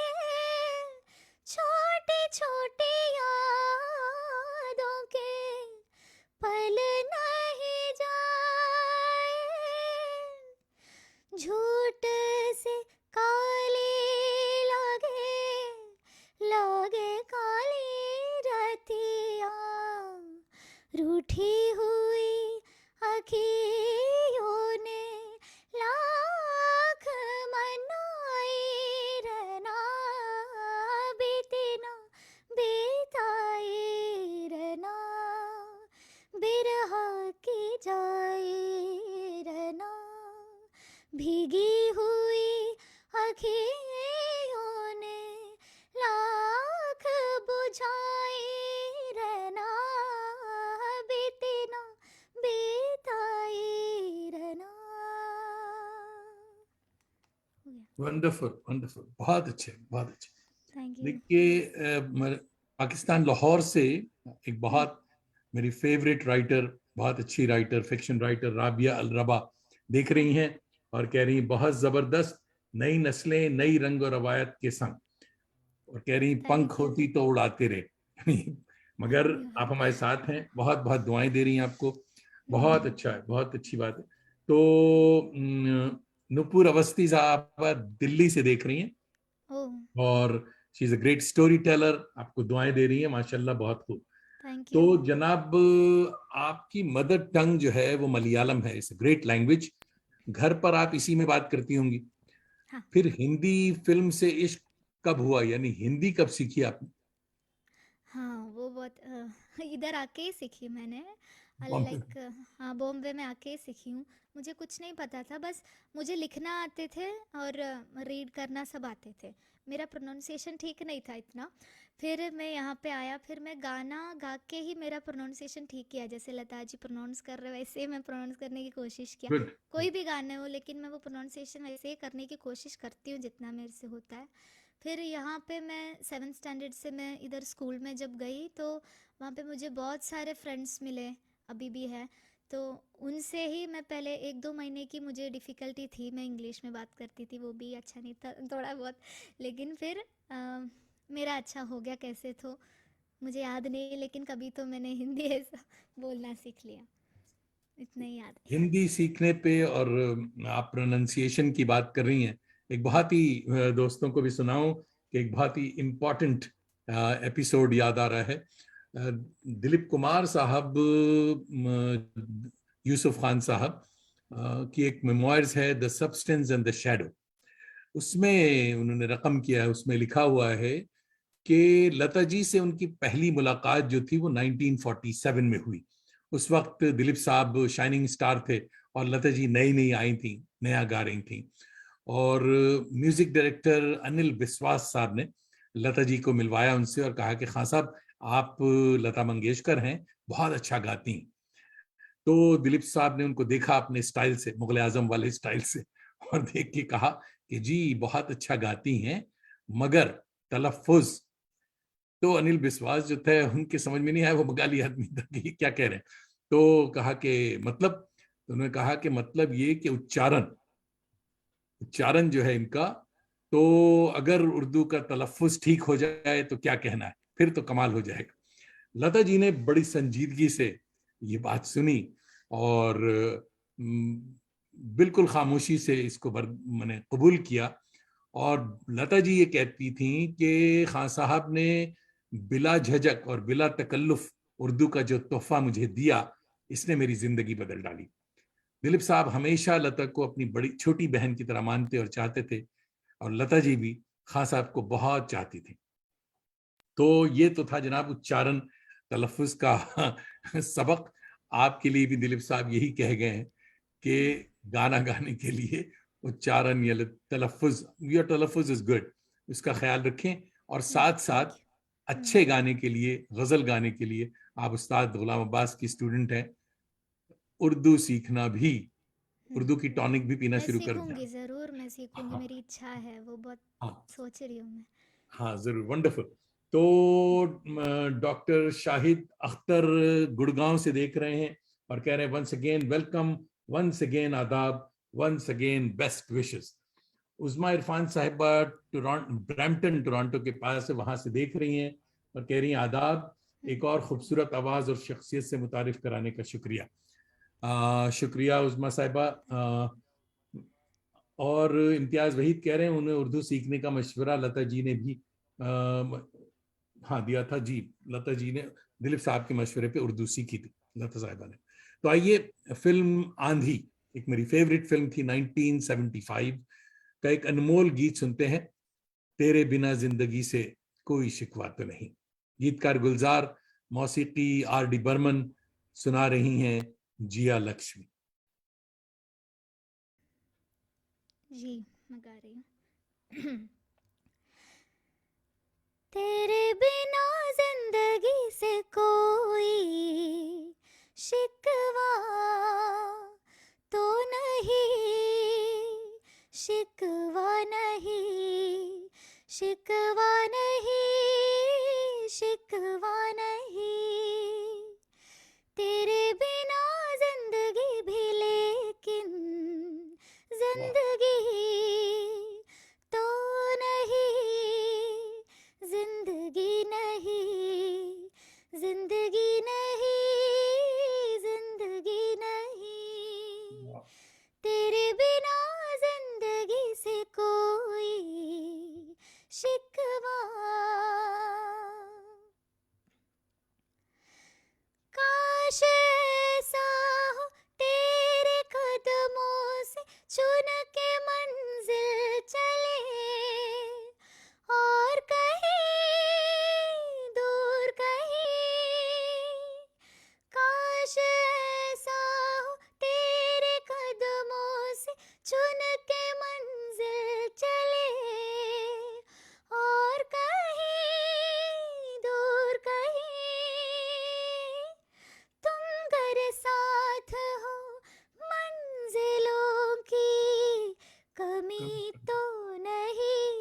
छोटी छोटी यादों के पल नहीं जाए। झूठ से काले लागे काली रतियाँ, रूठी हुई अखियों ने लाख मनाए रहना, बीते ना बिताए रहना, बिरह की जाए रहना। भीगी हुई अखियों ने लाख बुझाए रहना, बीते ना बिताए वंडरफुल वंडरफुल, बहुत अच्छे बहुत अच्छे। Thank you. देखिए पाकिस्तान लाहौर से एक बहुत मेरी फेवरेट राइटर, बहुत अच्छी राइटर, फिक्शन राइटर राबिया अल रबा देख रही हैं और कह रही बहुत जबरदस्त, नई नस्लें नई रंग और रवायत के संग, और कह रही पंख थैंक यू। होती तो उड़ाते रहे। मगर थैंक यू। आप हमारे साथ हैं, बहुत बहुत दुआएं दे रही हैं आपको, बहुत अच्छा है, बहुत अच्छी बात है। तो नुपुर अवस्थी साहब दिल्ली से देख रही हैं ओह। और she is a great story teller, आपको दुआएं दे रही है, माशाल्लाह, बहुत खूब। थैंक तो यू। जनाब, आपकी मदर टंग जो है वो मलयालम है, इट्स ग्रेट लैंग्वेज, घर पर आप इसी में बात करती होंगी। हाँ। फिर हिंदी फिल्म से इश्क कब हुआ, यानी हिंदी कब सीखी आपने? हाँ, वो बहुत इधर आके ही सीखी मैंने। बॉम्बे लाइक हाँ, बॉम्बे में आके ही सीखी हूँ। मुझे कुछ नहीं पता था, बस मुझे लिखना आते थे और रीड करना सब आते थे। मेरा प्रोनाउंसिएशन ठीक नहीं था इतना। फिर मैं यहाँ पे आया, फिर मैं गाना गा के ही मेरा प्रोनाउंसिएशन ठीक किया, जैसे लता जी प्रोनाउंस कर रहे वैसे ही मैं प्रोनाउंस करने की कोशिश किया। गुड। कोई भी गाने हो, लेकिन मैं वो प्रोनाउंसिएशन वैसे ही करने की कोशिश करती हूँ जितना मेरे से होता है। फिर यहाँ पे मैं 7th स्टैंडर्ड से मैं इधर स्कूल में जब गई, तो वहाँ पे मुझे बहुत सारे फ्रेंड्स मिले, अभी भी है। तो उनसे ही मैं पहले 1-2 महीने की मुझे डिफ़िकल्टी थी, मैं इंग्लिश में बात करती थी, वो भी अच्छा नहीं था थोड़ा बहुत। लेकिन फिर मेरा अच्छा हो गया कैसे तो मुझे याद नहीं, लेकिन कभी तो मैंने हिंदी ऐसा बोलना सीख लिया, इतना ही याद है। हिंदी सीखने पे और आप प्रोनाउंसिएशन की बात कर रही हैं, एक बहुत ही दोस्तों को भी सुनाऊं कि एक बहुत ही इम्पोर्टेंट एपिसोड याद आ रहा है। दिलीप कुमार साहब, यूसुफ खान साहब की एक मेमोइर्स है, the substance and the shadow. उसमें उन्होंने रकम किया है, उसमें लिखा हुआ है कि लता जी से उनकी पहली मुलाकात जो थी वो 1947 में हुई। उस वक्त दिलीप साहब शाइनिंग स्टार थे और लता जी नई नई आई थी, नया गा रही थी। और म्यूजिक डायरेक्टर अनिल विश्वास साहब ने लता जी को मिलवाया उनसे और कहा कि खान साहब, आप लता मंगेशकर हैं, बहुत अच्छा गाती हैं। तो दिलीप साहब ने उनको देखा अपने स्टाइल से, मुगल आजम वाले स्टाइल से, और देख के कहा कि जी बहुत अच्छा गाती हैं, मगर तलफ्फुज। तो अनिल विश्वास जो थे उनके समझ में नहीं आया, वो बंगाली आदमी था, कि ये क्या कह रहे हैं। तो कहा कि मतलब, तो उन्होंने कहा कि मतलब ये कि उच्चारण, उच्चारण जो है इनका, तो अगर उर्दू का तलफ्फुज ठीक हो जाए तो क्या कहना है, फिर तो कमाल हो जाएगा। लता जी ने बड़ी संजीदगी से ये बात सुनी और बिल्कुल खामोशी से इसको मैंने कबूल किया। और लता जी ये कहती थी कि खान साहब ने बिला झिझक और बिला तकल्लुफ उर्दू का जो तोहफा मुझे दिया, इसने मेरी जिंदगी बदल डाली। दिलीप साहब हमेशा लता को अपनी बड़ी छोटी बहन की तरह मानते और चाहते थे, और लता जी भी खान साहब को बहुत चाहती थी। तो ये तो था जनाब उच्चारण, तलफ्फुज का सबक। आपके लिए भी दिलीप साहब यही कह गए हैं कि गाना गाने के लिए उच्चारण या तलफ्फुज, योर तलफ्फुज इज गुड, इसका ख्याल रखें। और साथ थैंक साथ यू। अच्छे गाने के लिए, गजल गाने के लिए, आप उस्ताद गुलाम अब्बास की स्टूडेंट हैं, उर्दू सीखना भी, उर्दू की टॉनिक भी पीना मैं शुरू कर दें। सीखूंगी ज़रूर, मैं सीखूंगी, हाँ मेरी इच्छा है वो बहुत, हाँ सोच रही हूँ मैं। हाँ, जरूर, वंडरफुल। तो डॉक्टर शाहिद अख्तर गुड़गांव से देख रहे हैं और कह रहे हैं once again welcome, once again आदाब, once again best wishes. Usma Irfan Sahiba Brampton Toronto के पास है, वहां से देख रही हैं और कह रही हैं आदाब, एक और खूबसूरत आवाज और शख्सियत से मुतारिफ कराने का शुक्रिया। शुक्रिया उस्मा साहिबा। और इम्तियाज वहीद कह रहे हैं उन्हें उर्दू सीखने का मशवरा लता जी ने भी हाँ दिया था जी। लता जी ने दिलीप साहब के मशवरे पे उर्दू सीखी थी, लता साहिबा ने। तो आइए, फिल्म आंधी, एक मेरी फेवरेट फिल्म थी, 1975 का एक अनमोल गीत सुनते हैं, तेरे बिना जिंदगी से कोई शिकवा तो नहीं। गीतकार गुलजार, मौसीकी आर डी बर्मन, सुना रही हैं जिया लक्ष्मी। जी, मैं गा रही हूँ। तेरे बिना जिंदगी से कोई शिकवा तो नहीं, शिकवा नहीं। शिकवा नहीं, शिकवा नहीं, तेरे बिना जिंदगी भी, लेकिन वाह, जिंदगी तो नहीं, जिंदगी नहीं, जिंदगी नहीं, जिंदगी नहीं, वाह, तेरे बिना जिंदगी से कोई शिकवा। काश ऐसा हो तेरे कदमों से चुन के मंजिल चले, और कहीं दूर कहीं, काश ऐसा हो तेरे कदमों से चुन के मंजिल चले, और कहीं दूर कहीं, तुम अगर साथ हो मंजिलों की कमी तो नहीं,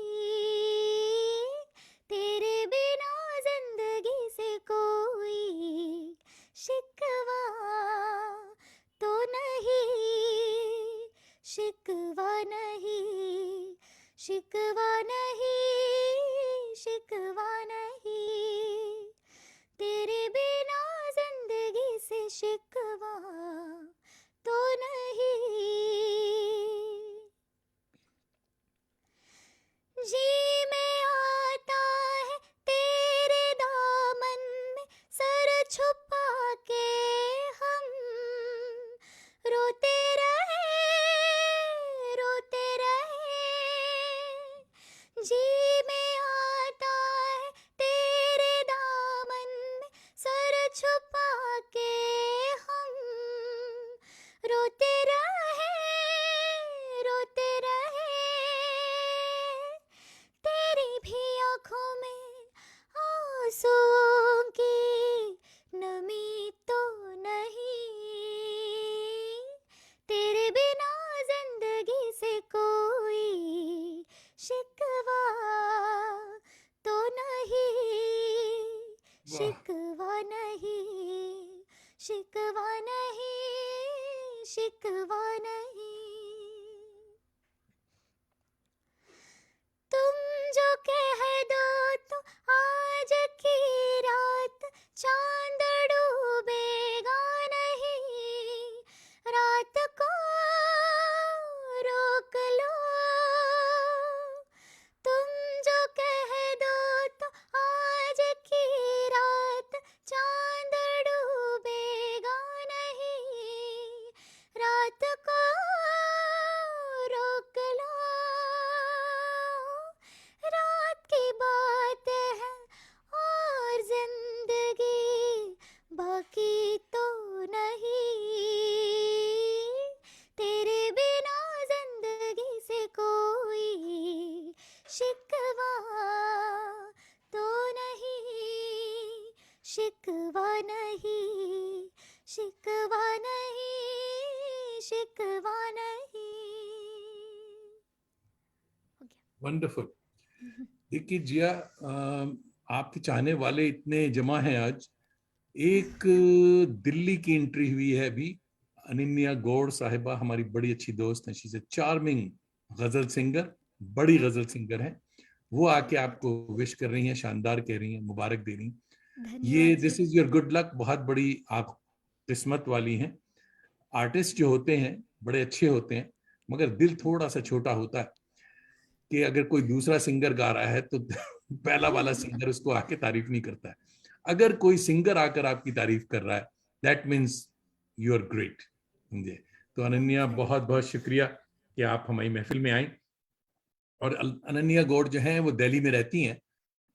तेरे बिना जिंदगी से कोई शिकवा तो नहीं, शिकवा नहीं, शिकवा नहीं, शिकवा नहीं, तेरे बिना जिंदगी से शिकवा तो नहीं। जी में आता है तेरे दामन में सर छुपा के हम, रोते रहे, रोते रहे, जी में आता है तेरे दामन में सर छुपा के हम, रोते रहे, रोते रहे, तेरी भी आँखों में आंसुओं की नमी तो नहीं, तेरे बिना जिंदगी से कोई शिकवा तो नहीं, वाह, शिकवा नहीं, शिकवा नहीं, शिकवा नहीं, तुम जो कह दो तो आज की रात चांद डूबेगा नहीं, रात को रोक लो, तुम जो कह दो तो आज की रात चांद डूबेगा नहीं, रात को रोक लो, रात की बात है और जिंदगी बाकी तो नहीं, तेरे बिना जिंदगी से कोई शिकवा तो नहीं, शिकवा नहीं, शिकवा नहीं, शिकवा नहीं। हो गया। वंडरफुल। देखिए जिया, आपके चाहने वाले इतने जमा हैं आज। एक दिल्ली की एंट्री हुई है अभी, अनन्या गौड़ साहिबा, हमारी बड़ी अच्छी दोस्त हैं, शी इज अ चार्मिंग गजल सिंगर, बड़ी गजल सिंगर है। वो आके आपको विश कर रही हैं, शानदार कह रही हैं, मुबारक दे रही हैं। ये धन्यवाद दिस जी। इज योर गुड लक, बहुत बड़ी आप किस्मत वाली हैं। आर्टिस्ट जो होते हैं बड़े अच्छे होते हैं, मगर दिल थोड़ा सा छोटा होता है कि अगर कोई दूसरा सिंगर गा रहा है तो पहला वाला सिंगर उसको आके तारीफ नहीं करता है। अगर कोई सिंगर आकर आपकी तारीफ कर रहा है, that means you are great. समझे? तो अनन्या, बहुत बहुत शुक्रिया कि आप हमारी महफिल में आई। और अनन्या गौड़ जो हैं वो दिल्ली में रहती हैं,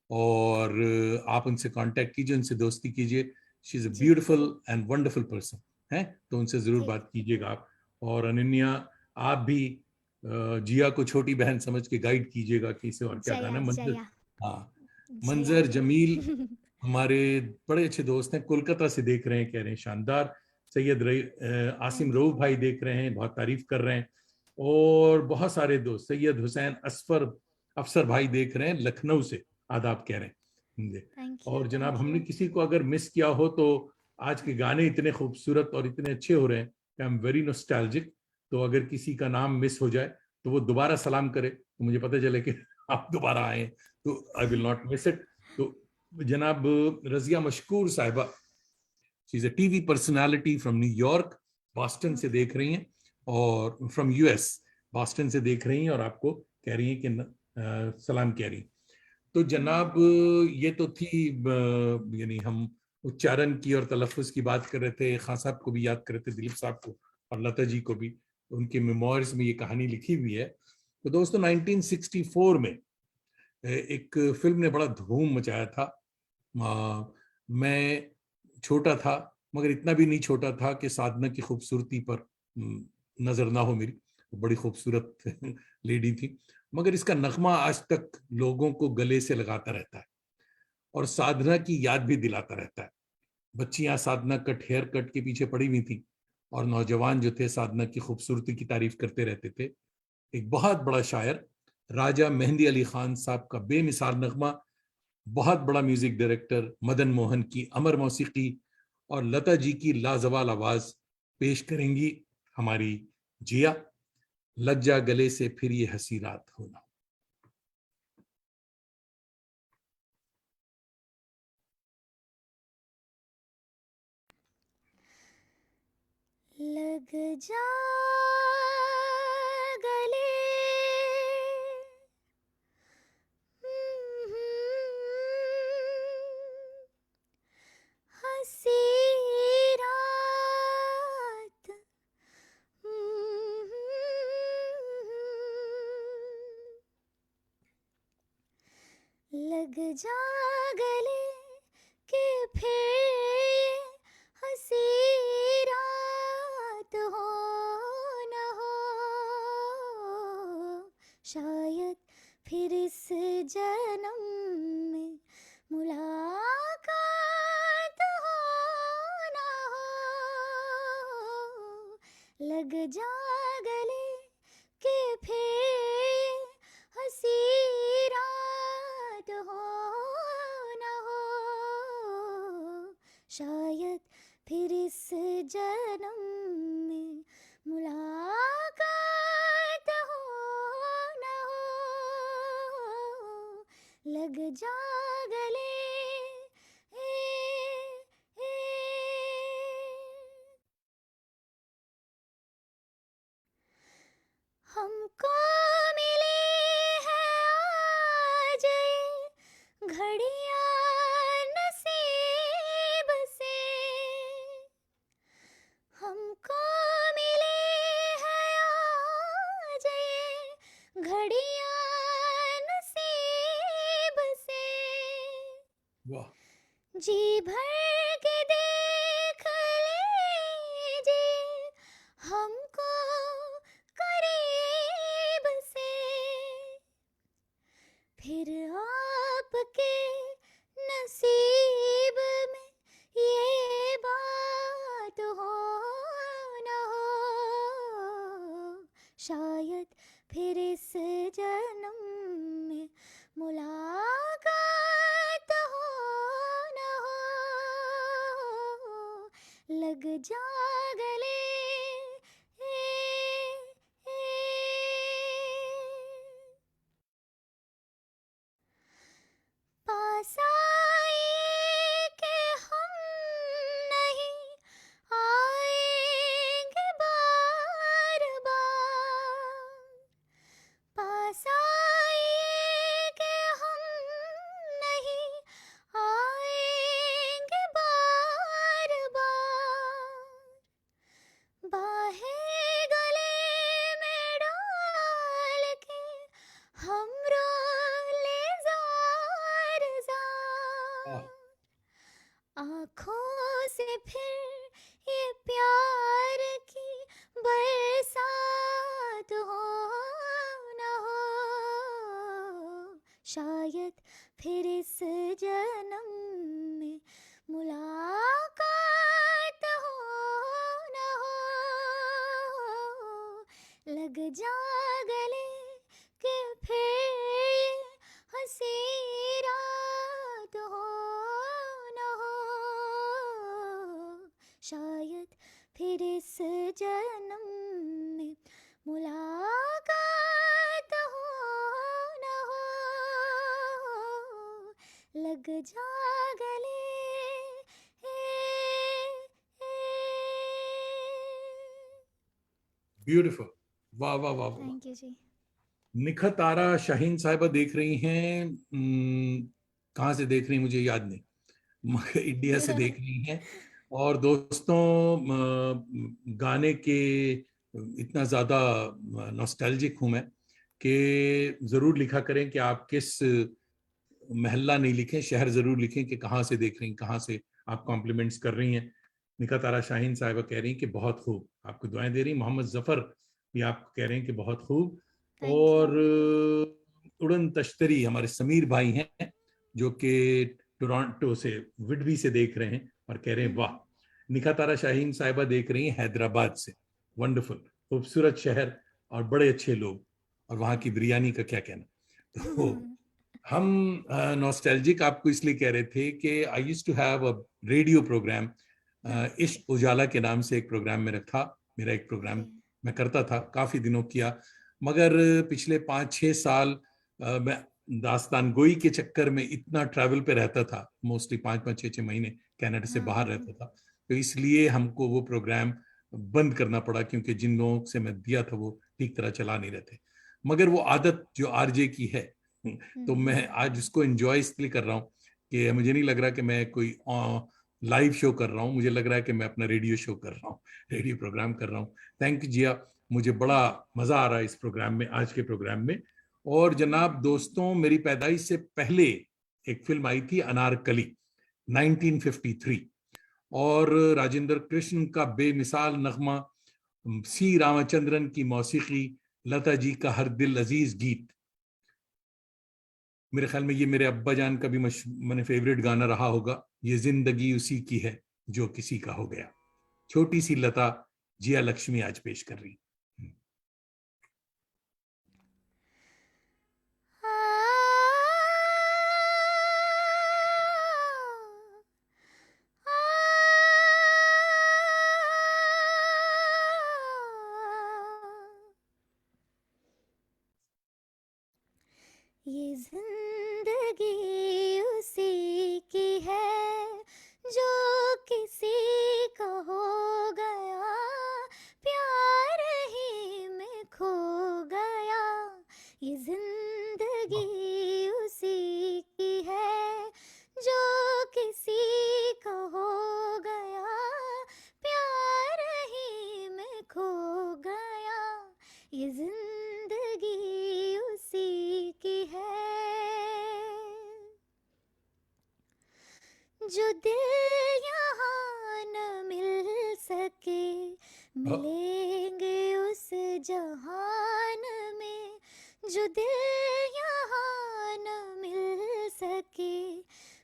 और आप उनसे कांटेक्ट कीजिए, उनसे दोस्ती कीजिए। शी इज अ जी ब्यूटीफुल एंड वंडरफुल पर्सन है, तो उनसे जरूर ठीक। बात कीजिएगा आप। और अनन्या, आप भी जिया को छोटी बहन समझ के गाइड कीजिएगा कि इसे और क्या गाना जया है। मंजर, जया हाँ, जया। मंजर जमील हमारे बड़े अच्छे दोस्त हैं, कोलकाता से देख रहे हैं, कह रहे हैं शानदार। Syed Asim thank you. रऊफ भाई देख रहे हैं, बहुत तारीफ कर रहे हैं। और बहुत सारे दोस्त, सैयद हुसैन असफर अफसर भाई देख रहे हैं लखनऊ से, आदाब कह रहे हैं। थैंक और जनाब, यू। हमने किसी को अगर मिस किया हो तो आज के गाने इतने खूबसूरत और इतने अच्छे हो रहे हैं कि आई एम वेरी नॉस्टैल्जिक। तो अगर किसी का नाम मिस हो जाए तो वो दोबारा सलाम करे तो मुझे पता चले कि आप दोबारा आए, तो I will not miss it. तो जनाब रजिया मशकूर साहिबा, she is a TV personality from New York, Boston से देख रही हैं, और फ्रॉम यूएस, बॉस्टन से देख रही हैं, और आपको कह रही हैं कि सलाम कह रही हैं। तो जनाब ये तो थी यानी हम उच्चारण की और तलफ़ुज़ की बात कर रहे थे, खान साहब को भी याद कर रहे थे, दिलीप साहब को और लता जी को भी, उनके मेमोइर्स में ये कहानी लिखी हुई है। तो दोस्तों 1964 में एक फिल्म ने बड़ा धूम मचाया था। मैं छोटा था, मगर इतना भी नहीं छोटा था कि साधना की खूबसूरती पर नजर ना हो मेरी, बड़ी खूबसूरत लेडी थी, मगर इसका नगमा आज तक लोगों को गले से लगाता रहता है और साधना की याद भी दिलाता रहता है। बच्चियां साधना कट हेयर कट के पीछे पड़ी हुई थी और नौजवान जो थे साधना की खूबसूरती की तारीफ करते रहते थे। एक बहुत बड़ा शायर राजा मेहंदी अली खान साहब का बेमिसाल नगमा, बहुत बड़ा म्यूजिक डायरेक्टर मदन मोहन की अमर मौसीकी और लता जी की लाजवाल आवाज पेश करेंगी हमारी जिया। लग जा गले से फिर ये हंसी रात होना। लग जा गले, हंसी रात, लग जा गले के फिर हंसी रात हो न हो, शायद फिर इस जन्म में मुलाकात हो न हो। लग जा गले के फिर हंसी रात हो न हो, शायद फिर इस जन्म में मुलाकात हो न हो। लग जा गले, हमको मिली है आज ये घड़ियां नसीब से, हमको मिली है आज ये घड़ियां नसीब से। वाह, जी भर के देख लीजिए हमको करीब से, फिर आपके नसीब में ये बात हो न हो, शायद फिर इस जन्म में मुलाकात हो न हो। लग जा गले, पास आए कि हम नहीं आएंगे बार बार, पास आए कि हम नहीं आएंगे बार बार, बाहें गले में डाल के हम रोले जार जार, आँखों से फिर ये प्यार की बरसात हो न हो, शायद फिर इस जन्म में मुलाकात हो न हो। लग जा गले के फिर ब्यूटीफुल, वाह वाह वाह वाह। थैंक यू जी। निखत आरा शाहीन साहिबा देख रही हैं, कहाँ से देख रही हैं मुझे याद नहीं, मगर इंडिया से देख रही हैं। और दोस्तों, गाने के इतना ज्यादा नॉस्टैल्जिक हूं मैं कि जरूर लिखा करें कि आप किस मोहल्ला नहीं लिखें, शहर जरूर लिखें कि कहाँ से देख रही हैं, कहाँ से आप कॉम्प्लीमेंट्स कर रही हैं। निखत आरा शाहीन साहिबा कह रही हैं कि बहुत खूब, आपको दुआएं दे रही। मोहम्मद जफर भी आपको कह रहे हैं कि बहुत खूब। Thank you. और उड़न तश्तरी हमारे समीर भाई हैं जो कि टोरंटो से, विडबी से देख रहे हैं और कह रहे हैं वाह। निखत आरा शाहीन साहिबा देख रही हैं हैदराबाद से, वंडरफुल, खूबसूरत शहर और बड़े अच्छे लोग, और वहाँ की बिरयानी का क्या कहना। तो हम नॉस्टैल्जिक आपको इसलिए कह रहे थे कि I used to have a radio program, Ishq Ujala के नाम से एक प्रोग्राम मेरा था। मेरा एक प्रोग्राम ओके। मैं करता था, काफी दिनों किया, मगर पिछले 5-6 साल मैं दास्तान गोई के चक्कर में इतना ट्रैवल पे रहता था, मोस्टली 5-5 6-6 महीने कनाडा से हाँ बाहर हाँ। रहता था, तो इसलिए हमको वो प्रोग्राम बंद करना पड़ा, क्योंकि जिन लोगों से मैं दिया था वो ठीक तरह चला नहीं रहे थे। मगर वो आदत जो आरजे की है, तो मैं आज उसको एंजॉय इसलिए कर रहा हूँ कि मुझे नहीं लग रहा कि मैं कोई लाइव शो कर रहा हूँ, मुझे लग रहा है कि मैं अपना रेडियो शो कर रहा हूँ, रेडियो प्रोग्राम कर रहा हूँ। थैंक यू जिया, मुझे बड़ा मजा आ रहा है इस प्रोग्राम में, आज के प्रोग्राम में। और जनाब दोस्तों, मेरी पैदाइश से पहले एक फिल्म आई थी अनारकली, 1953, और राजेंद्र कृष्ण का बेमिसाल नगमा, सी रामचंद्रन की मौसीकी, लता जी का हर दिल अजीज गीत। मेरे ख्याल में ये मेरे अब्बा जान का भी मैंने फेवरेट गाना रहा होगा, ये जिंदगी उसी की है जो किसी का हो गया। छोटी सी लता जिया लक्ष्मी आज पेश कर रही। ये जिंदगी उसी की है जो किसी का हो गया, प्यार ही में खो गया। ये जिंदगी उसी की है जो किसी का हो गया, प्यार ही में खो गया। ये जिंदगी उसी की है जो दिल यहाँ न मिल सके, मिलेंगे उस जहान में। जो दिल यहाँ न मिल सके,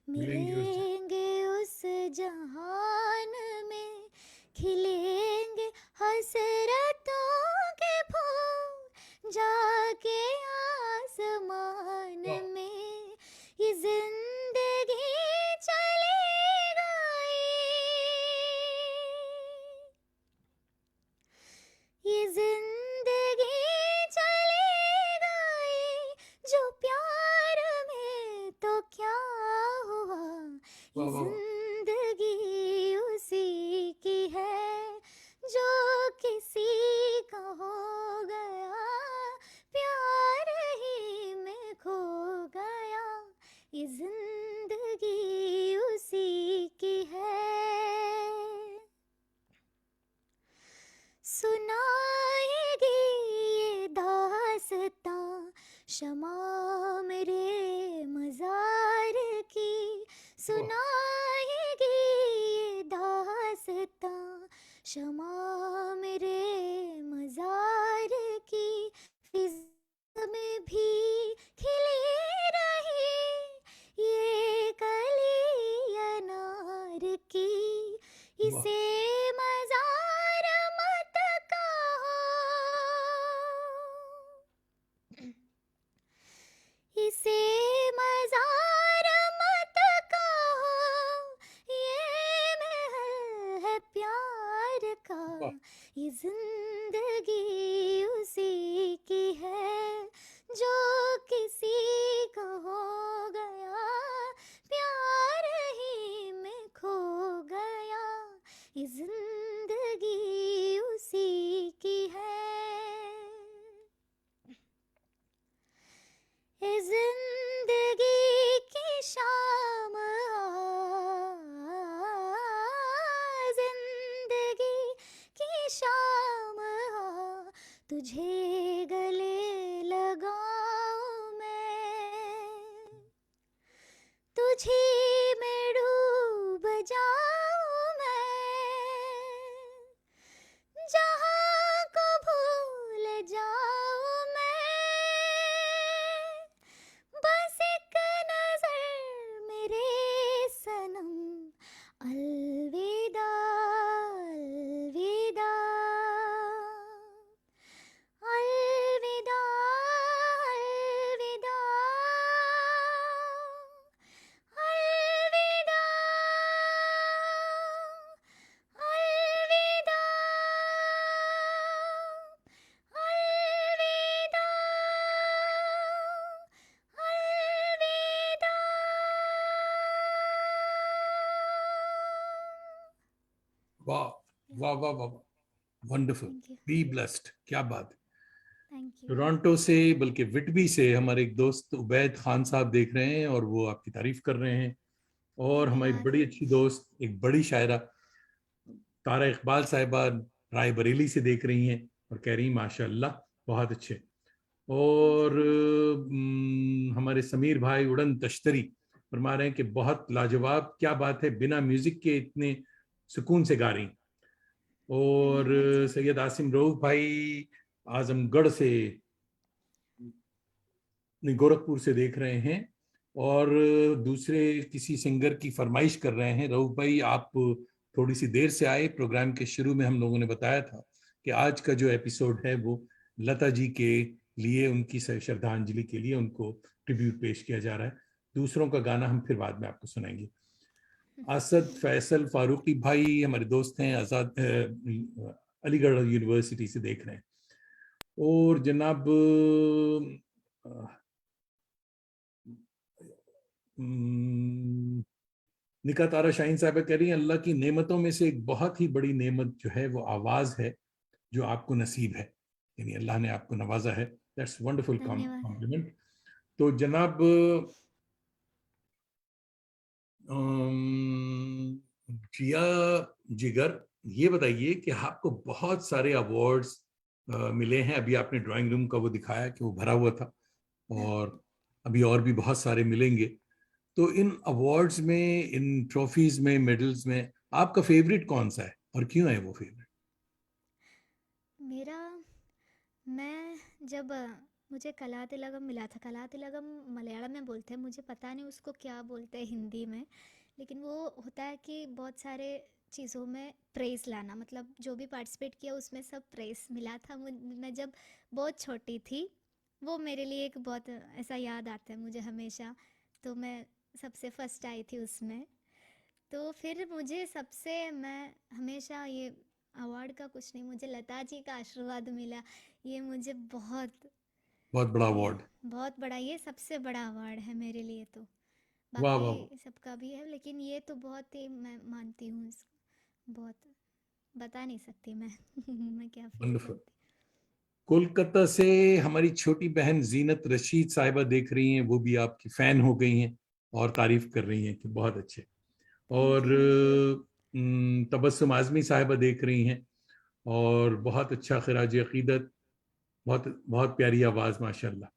मिलेंगे उस जहान में। खिलेंगे हसरतों के फूल जाके आसमान में। ये जिंदगी चली गई, ये जिंदगी चली गई, जो प्यार में तो क्या हुआ। ये जिंदगी उसी की है जो किसी का हो गया, प्यार ही में खो गया। ये जिंदगी उसी की है। सुनाएगी ये दास्तां शमा मेरे मज़ार की। सुनाएगी ये दास्तां शमा मेरे मज़ार की। फिज़ा में भी खिली रही ये कली अनार की। इसे मज़ार मत कहो, इसे मज़ार मत कहो, ये महल है प्यार का। ये जिंदगी उसी की है जो किसी का हो गया, प्यार ही में खो गया। ये जिंदगी उसी की है। तुझे गले लगाऊं मैं, तुझे में डूब जाऊं मैं, जहां को भूल जाऊं मैं, बस एक नजर मेरे सनम, अलविदा अलविदा अलविदा अलविदा अलविदा अलविदा अलविदा अलविदा। वाह वाह वाह वाह, wonderful, thank you be blessed, क्या बात है। Thank you. टोरंटो से, बल्कि विटबी से हमारे एक दोस्त उबैद खान साहब देख रहे हैं और वो आपकी तारीफ कर रहे हैं। और हमारी धन्यवाद। बड़ी अच्छी दोस्त, एक बड़ी शायरा तारा इकबाल साहिबा रायबरेली से देख रही हैं और कह रही माशाअल्लाह बहुत अच्छे। और हमारे समीर भाई उड़न तश्तरी फरमा रहे हैं कि बहुत लाजवाब, क्या बात है, बिना म्यूजिक के इतने सुकून से गा रही। और धन्यवाद सर। सैयद आसिम रऊफ भाई आजमगढ़ से, गोरखपुर से देख रहे हैं और दूसरे किसी सिंगर की फरमाइश कर रहे हैं। रऊफ भाई आप थोड़ी सी देर से आए, प्रोग्राम के शुरू में हम लोगों ने बताया था कि आज का जो एपिसोड है वो लता जी के लिए, उनकी श्रद्धांजलि के लिए उनको ट्रिब्यूट पेश किया जा रहा है। दूसरों का गाना हम फिर बाद में आपको सुनाएंगे। असद फैसल फारूकी भाई हमारे दोस्त हैं, आजाद अलीगढ़ यूनिवर्सिटी से देख रहे हैं। और जनाब निका तारा शाहीन साहब कह रही हैं अल्लाह की नेमतों में से एक बहुत ही बड़ी नेमत जो है वो आवाज है जो आपको नसीब है, यानी अल्लाह ने आपको नवाजा है। दैट्स वंडरफुल धन्यवाद। कॉम्प्लीमेंट। तो जनाब जिया जिगर, ये बताइए कि आपको बहुत सारे अवार्ड्स मिले हैं। अभी आपने ड्राइंग रूम का वो दिखाया कि वो भरा हुआ था, और अभी और भी बहुत सारे मिलेंगे। तो इन अवार्ड्स में, इन ट्रॉफीज में, मेडल्स में आपका फेवरेट कौन सा है और क्यों है वो फेवरेट? मेरा, मैं जब मुझे कला तिलकम मिला था, कला तिलकम मलयालम में बोलते हैं, मुझे पता नहीं उसको क्या बोलते हैं हिंदी में, लेकिन वो होता है कि बहुत सारे चीज़ों में प्रेज़ लाना, मतलब जो भी पार्टिसिपेट किया उसमें सब प्रेज़ मिला था। मैं जब बहुत छोटी थी, वो मेरे लिए एक बहुत ऐसा याद आता है मुझे हमेशा। तो मैं सबसे फर्स्ट आई थी उसमें। तो फिर मुझे सबसे, मैं हमेशा ये अवार्ड का कुछ नहीं, मुझे लता जी का आशीर्वाद मिला, ये मुझे बहुत, बहुत बड़ा ये अवार्ड। बहुत बड़ा, ये सबसे बड़ा अवार्ड है मेरे लिए। तो वाह बाकी वाह वाह। सबका भी है, लेकिन ये तो बहुत ही मैं मानती हूँ इसको, बहुत बता नहीं सकती मैं मैं क्या फील वंडरफुल। करती। कोलकाता से हमारी छोटी बहन जीनत रशीद साहिबा देख रही हैं, वो भी आपकी फैन हो गई हैं और तारीफ कर रही हैं कि बहुत अच्छे। थैंक और यू। तबस्सुम आजमी साहिबा देख रही हैं और बहुत अच्छा, खिराज अकीदत, बहुत बहुत प्यारी आवाज माशाल्लाह।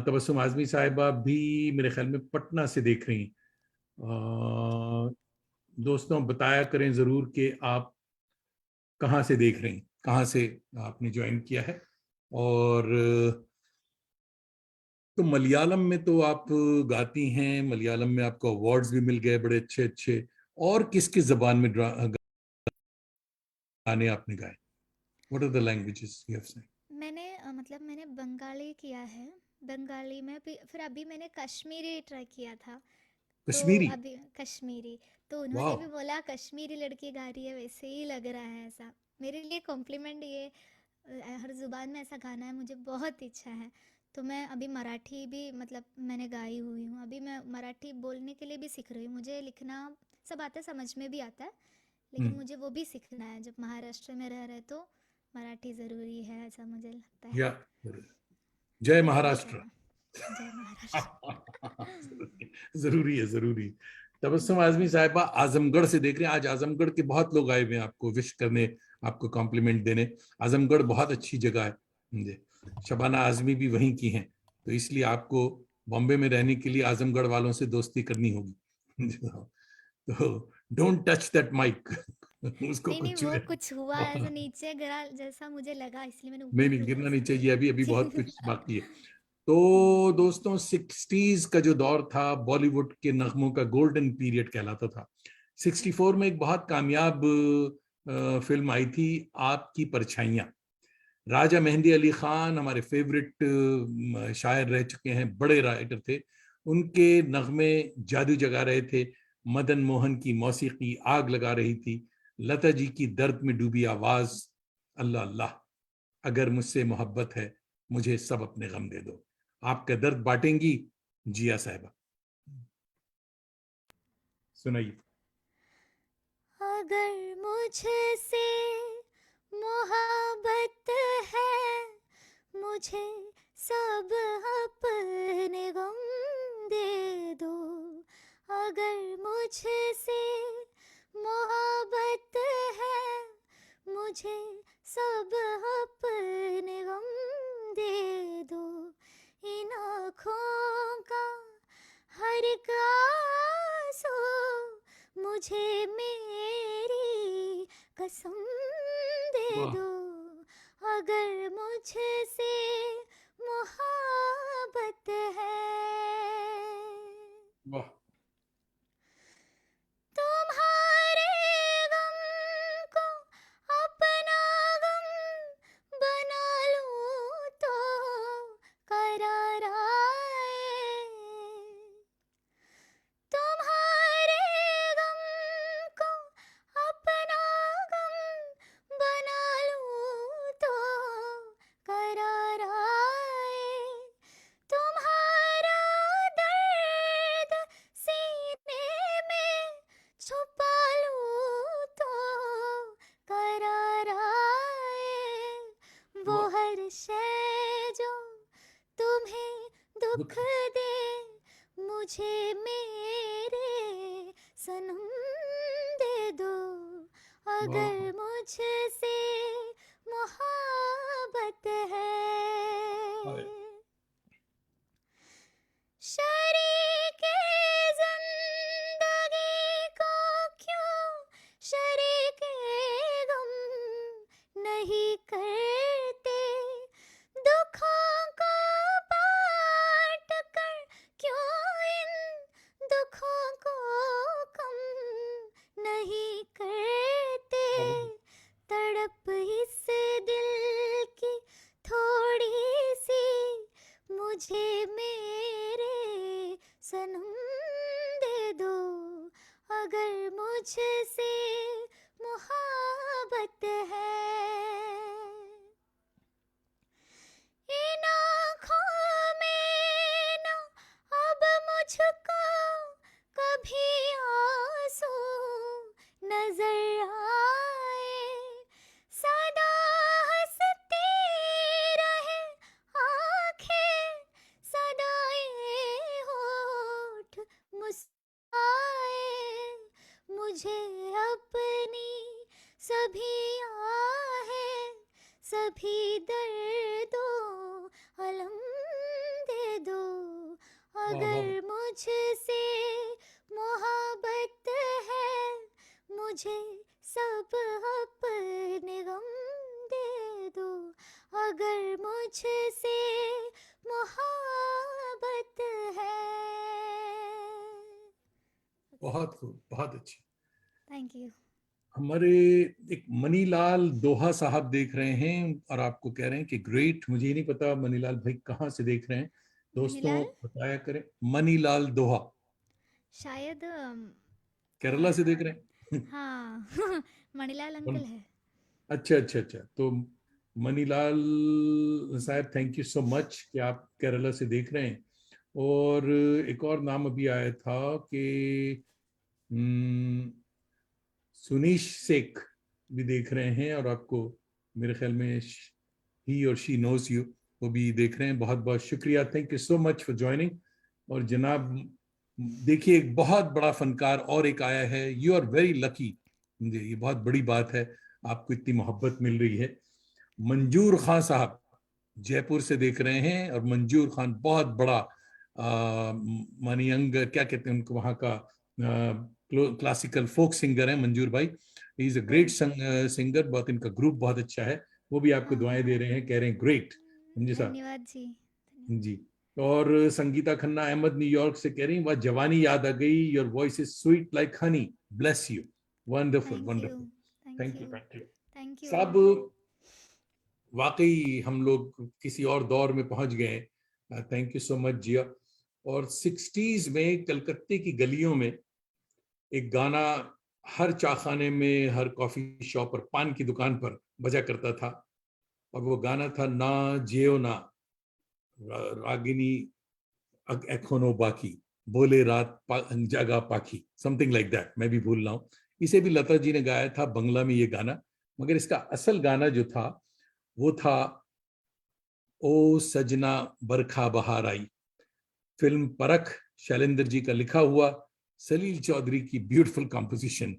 तबस्सुम आजमी साहिबा भी मेरे ख्याल में पटना से देख रही हैं। दोस्तों बताया करें जरूर कि आप कहाँ से देख रही हैं, कहाँ से आपने ज्वाइन किया है। और तो मलयालम में तो आप गाती हैं, मलयालम में आपको अवार्ड्स भी मिल गए बड़े अच्छे अच्छे। और किस किस जबान में गाने आपने गाए? What are the languages you have sang? मैंने मतलब मैंने बंगाली किया है, बंगाली में भी, फिर अभी मैंने कश्मीरी ट्राई किया था। तो कश्मीरी? अभी कश्मीरी, तो उन्होंने वाह। भी बोला कश्मीरी लड़की गा रही है, वैसे ही लग रहा है ऐसा। मेरे लिए कॉम्प्लीमेंट ये, हर ज़ुबान में ऐसा गाना है, मुझे बहुत इच्छा है। तो मैं अभी मराठी भी, मतलब मैंने गाई हुई हूँ, अभी मैं मराठी बोलने के लिए भी सीख रही हूँ। मुझे लिखना सब आता है, समझ में भी आता है, लेकिन मुझे वो भी सीखना है। जब महाराष्ट्र में रह रहे तो मराठी ज़रूरी है, ऐसा मुझे लगता है। या जय कोशिश कर महाराष्ट्र। रहा हूँ। जय महाराष्ट्र। जरूरी है, जरूरी। तबस्सुम आजमी साहिबा आजमगढ़ से देख रहे हैं। आज आजमगढ़ के बहुत लोग आए हुए हैं आपको विश करने आपको कॉम्प्लीमेंट देने। आजमगढ़ बहुत अच्छी जगह है मुझे, शबाना आजमी भी वहीं की हैं, तो इसलिए आपको बॉम्बे में रहने के लिए आजमगढ़ वालों से दोस्ती करनी होगी। तो डोंट टच दैट माइक। उसको नहीं नहीं, कुछ वो कुछ हुआ ऐसे नीचे गिरा जैसा मुझे लगा, इसलिए मैंने ऊपर नहीं नहीं, किया गिरना नहीं उसे। चाहिए, अभी अभी बहुत कुछ बाकी है। हम्म, तो दोस्तों, 60s का जो दौर था बॉलीवुड के नगमों का गोल्डन पीरियड कहलाता था। 64 में एक बहुत कामयाब फिल्म आई थी, आपकी परछाइयां। राजा मेहंदी अली खान हमारे फेवरेट शायर रह चुके हैं, बड़े राइटर थे। उनके नगमे जादू जगा रहे थे, मदन मोहन की मौसीकी आग लगा रही थी, लता जी की दर्द में डूबी आवाज, अल्लाह अल्लाह, अगर मुझसे मोहब्बत है मुझे सब अपने गम दे दो, आपका दर्द बांटेंगी जिया साहिबा। सुनाइए। अगर मुझसे मोहब्बत है मुझे सब अपने गम दे दो। अगर मुझसे मोहब्बत है मुझे सब अपने गम दे दो। इन आँखों का हर एक आंसू मुझे मेरी कसम दे वाह दो। अगर मुझसे मोहब्बत है। वाह। तुम्हारे गम को अपना गम बना लूं तो करार आए। तुम्हारे गम को अपना गम बना लूं तो करार आए। तुम्हारा दर्द सीने में छुपा लूं तो करार आए। वो वाह। हर शय जो तुम्हें दुख दुख। दे मुझे मेरे सनम दे दो। वाह। अगर मुझसे मोहब्बत है। हाय। शरीके जिंदगी को क्यों शरीके गम नहीं करते। दुखों को बांट कर क्यों इन दुखों को कम नहीं करते। तड़प इस दिल की थोड़ी सी मुझे मेरे सनम दे दो। अगर मुझसे मोहब्बत है। इन आँखों में ना अब मुझको कभी आंसू नजर आए। सदा हंसती रहे आँखें, सदा ये होठ मुस्कुराए। मुझे अपनी सभी आहें सभी दर्दों अलम दे दो। वाह वाह। अगर मुझसे मोहब्बत है मुझे सब अपने गम दे दो। अगर मुझसे मोहब्बत है। बहुत खूब, बहुत अच्छी। Thank you. हमारे एक मनीलाल दोहा साहब देख रहे हैं और आपको कह रहे हैं कि ग्रेट। मुझे नहीं पता मनीलाल भाई कहाँ से देख रहे हैं, दोस्तों मनीलाल बताया करें। मनीलाल दोहा शायद केरला से देख रहे हैं। हाँ मणिलाल अंकल है। अच्छा अच्छा अच्छा। तो मनीलाल साहब, थैंक यू सो मच कि आप केरला से देख रहे हैं। और एक और नाम अभी आया था कि सुनीश शेख भी देख रहे हैं, और आपको मेरे ख्याल में ही और शी नोज यू, वो भी देख रहे हैं। बहुत बहुत शुक्रिया, thank you so much for joining. और जनाब देखिए, एक बहुत बड़ा फनकार और एक आया है, यू आर वेरी लकी, ये बहुत बड़ी बात है। आपको इतनी मोहब्बत मिल रही है। मंजूर खान साहब जयपुर से देख रहे हैं, और मंजूर खान बहुत बड़ा मानी यंग क्या कहते हैं उनको, वहाँ का क्लासिकल फोक सिंगर है मंजूर भाई। He is a great singer, बहुत इनका ग्रुप बहुत अच्छा है। वो भी आपको हाँ दुआएं दे रहे हैं, कह रहे हैं ग्रेट। समझे साहब धन्यवाद जी धन्यवाद। जी। और संगीता खन्ना अहमद न्यूयॉर्क से कह रही, वह जवानी याद आ गई, your voice is sweet like Honey, bless you, wonderful thank you wonderful. Thank thank you you thank you thank you साहब। ऑल। वाकई हम लोग किसी और दौर में पहुंच गए। थैंक यू सो मच जिया। और 60s में कलकत्ते की गलियों में एक गाना हर चाखाने में, हर कॉफी शॉप और पान की दुकान पर बजा करता था, और वो गाना था ना जियो ना, रागिनी एखोनो बाकी, बोले रात जागा पाखी, समथिंग लाइक दैट, मैं भी भूल रहा हूँ। इसे भी लता जी ने गाया था बंगला में ये गाना, मगर इसका असल गाना जो था वो था ओ सजना बरखा बहार आई। फिल्म परख, शैलेंद्र जी का लिखा हुआ, सलील चौधरी की ब्यूटीफुल कंपोजिशन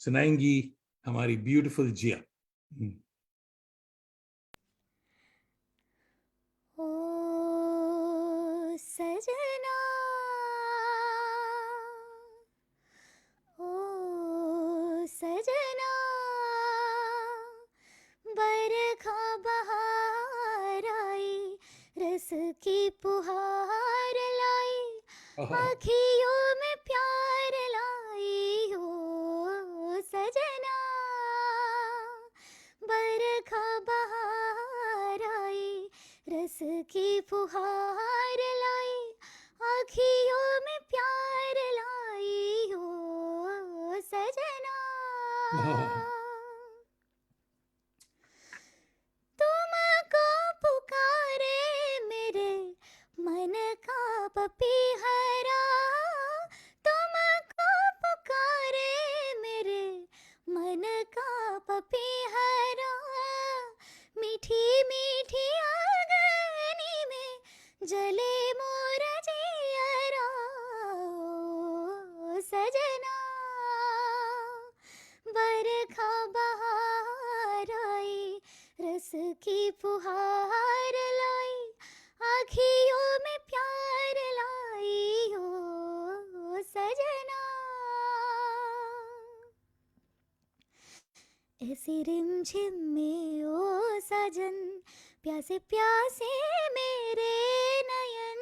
सुनाएंगी हमारी ब्यूटीफुल जिया। ओ सजना ओ सजना बरखा बहार आई रस की पुहार लाई आँखियों में प्यार लाई हो सजना बरखा बहार आई रस की फुहार लाई आँखियों में प्यार लाई हो सजना तुमको पुकारे मेरे मन का पपीहरा तुमको पुकारे मेरे मन का पपीहरा मीठी मीठी आंगनी में जले मोर जियरा ओ सजना बरखा बहार आई रस की फुहार लाई आँखियों में प्यार लाई हो सजना ऐसी रिमझिम में ओ सजन प्यासे प्यासे मेरे नयन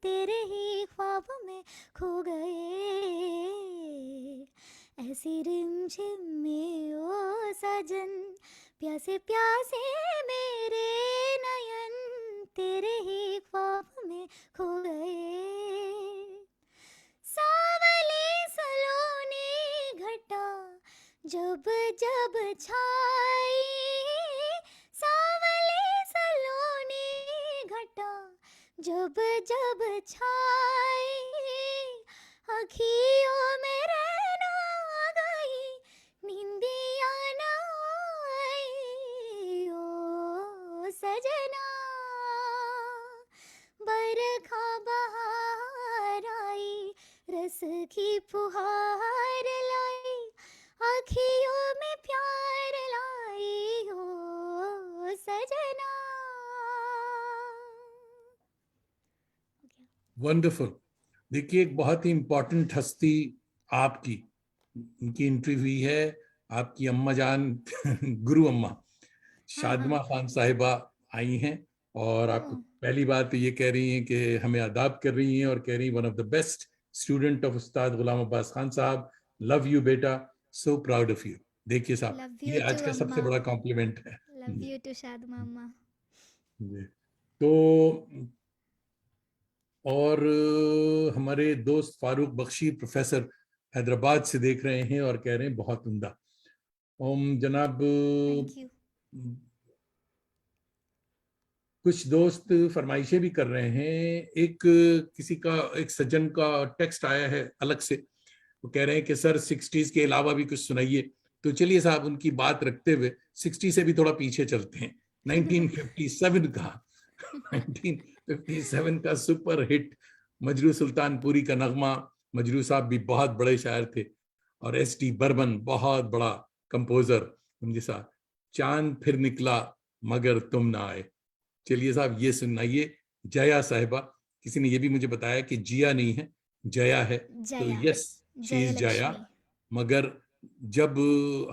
तेरे ही ख्वाब में खो गए ऐसी रिमझिम में ओ सजन प्यासे प्यासे मेरे नयन तेरे ही ख्वाब में खो गए सावली सलोनी घटा जब जब छाई सावली सलोनी घटा जब जब छाई अखियों में रहना गई नींदिया न आई ओ सजना बरखा बहार आई रस की फुहार लाई आँखियों में प्यार लाई हो सजना वंडरफुल। देखिए, एक बहुत ही इंपॉर्टेंट हस्ती आपकी, उनकी एंट्री हुई है, आपकी अम्मा जान गुरु अम्मा शादमा खान साहिबा आई हैं, और आपको पहली बात तो ये कह रही हैं कि हमें आदाब कर रही हैं, और कह रही हैं one of the best student of Ustad Ghulam Abbas Khan साहब, लव यू बेटा, सो प्राउड ऑफ यू। देखिए साहब, लव ये यू आज टू का सबसे अम्मा बड़ा कॉम्प्लीमेंट है। लव यू टू शादमा अम्मा जी। तो और हमारे दोस्त फारूक बख्शी प्रोफेसर हैदराबाद से देख रहे हैं और कह रहे हैं बहुत उम्दा। जनाब, थैंक यू कुछ दोस्त फरमाइशें भी कर रहे हैं। एक किसी का, एक सज्जन का टेक्स्ट आया है अलग से, वो कह रहे हैं कि सर 60s के अलावा भी कुछ सुनाइए। तो चलिए साहब, उनकी बात रखते हुए 60 से भी थोड़ा पीछे चलते हैं। 1957 का 1957 का सुपर हिट मजरू सुल्तानपुरी का नगमा। मजरू साहब भी बहुत बड़े शायर थे, और एस टी बर्मन बहुत बड़ा कंपोजर, समझे साहब, चांद फिर निकला मगर तुम ना आए। चलिए साहब ये सुनाइए, जया साहिबा। किसी ने ये भी मुझे बताया कि जिया नहीं है, जया है। तो Jaya, yes, she is Jaya. Jayalakshmi. मगर जब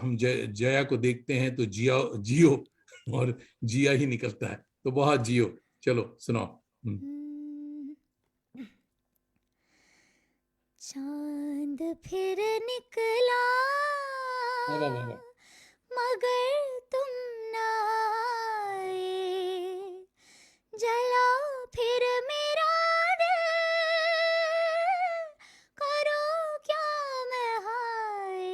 हम जया को देखते हैं तो जिया, जियो, और जिया ही निकलता है। तो बहुत जियो। चलो सुनाओ। हम्म, चांद फिर निकला वाह वाह वाह वाह। मगर तुम ना आए, जला फिर मेरा दिल, करो क्या मैं हाय।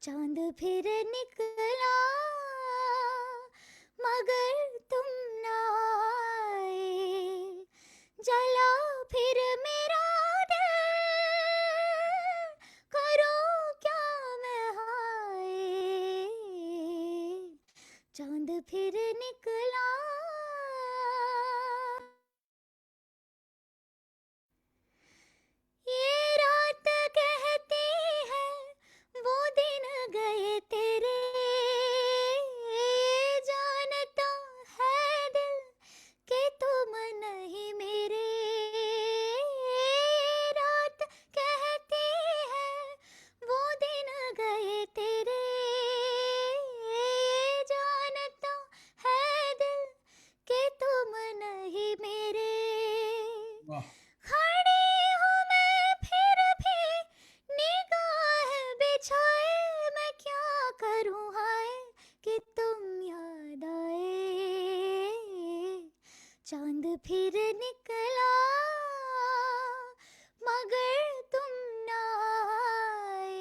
चांद फिर निकला मगर तुम ना आए, जला फिर मेरा दिल, करो क्या मैं हाय। चांद फिर निकला। ये रात कहती है वो दिन गए तेरे, जानता है दिल कि तुम नहीं मेरे। रात कहती है वो दिन गए तेरे, जानता है दिल कि तुम नहीं मेरे। वाह खड़ी हूँ मैं फिर भी निगाह बिछाए, मैं क्या करूँ हाय कि तुम याद आए। चांद फिर निकला मगर तुम ना आए,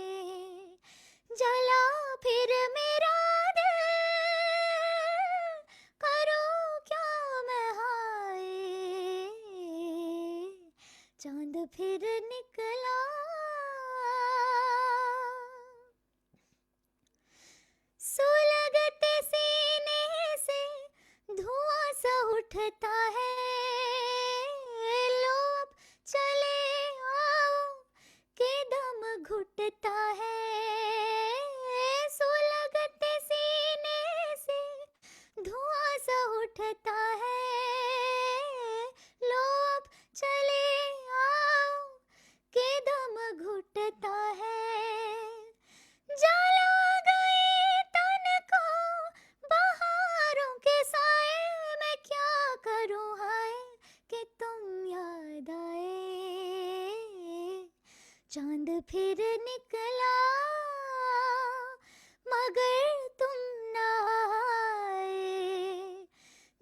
जला फिर मेरा दिल, करो क्या मैं हाय। चांद फिर निकला। सुलगते सीने से धुआं सा उठता है, लो अब चले आओ के दम घुटता है। सुलगते सीने से धुआं सा उठता है, लो अब चले आओ के दम घुटता है। जला गए तन को बहारों के साए, मैं क्या करूं हाय कि तुम याद आए। चांद फिर निकला मगर तुम ना आए,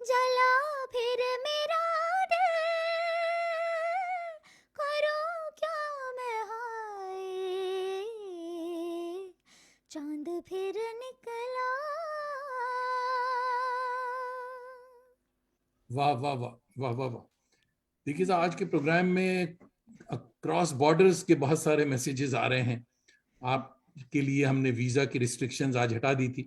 जला फिर मेरा दिल, करो क्या मैं हाय। चांद फिर निकला। वाह वाह वाह वाह वाह वाह। देखिए साहब, आज के प्रोग्राम में क्रॉस बॉर्डर्स के बहुत सारे मैसेजेस आ रहे हैं। आपके लिए हमने वीजा की रिस्ट्रिक्शंस आज हटा दी थी,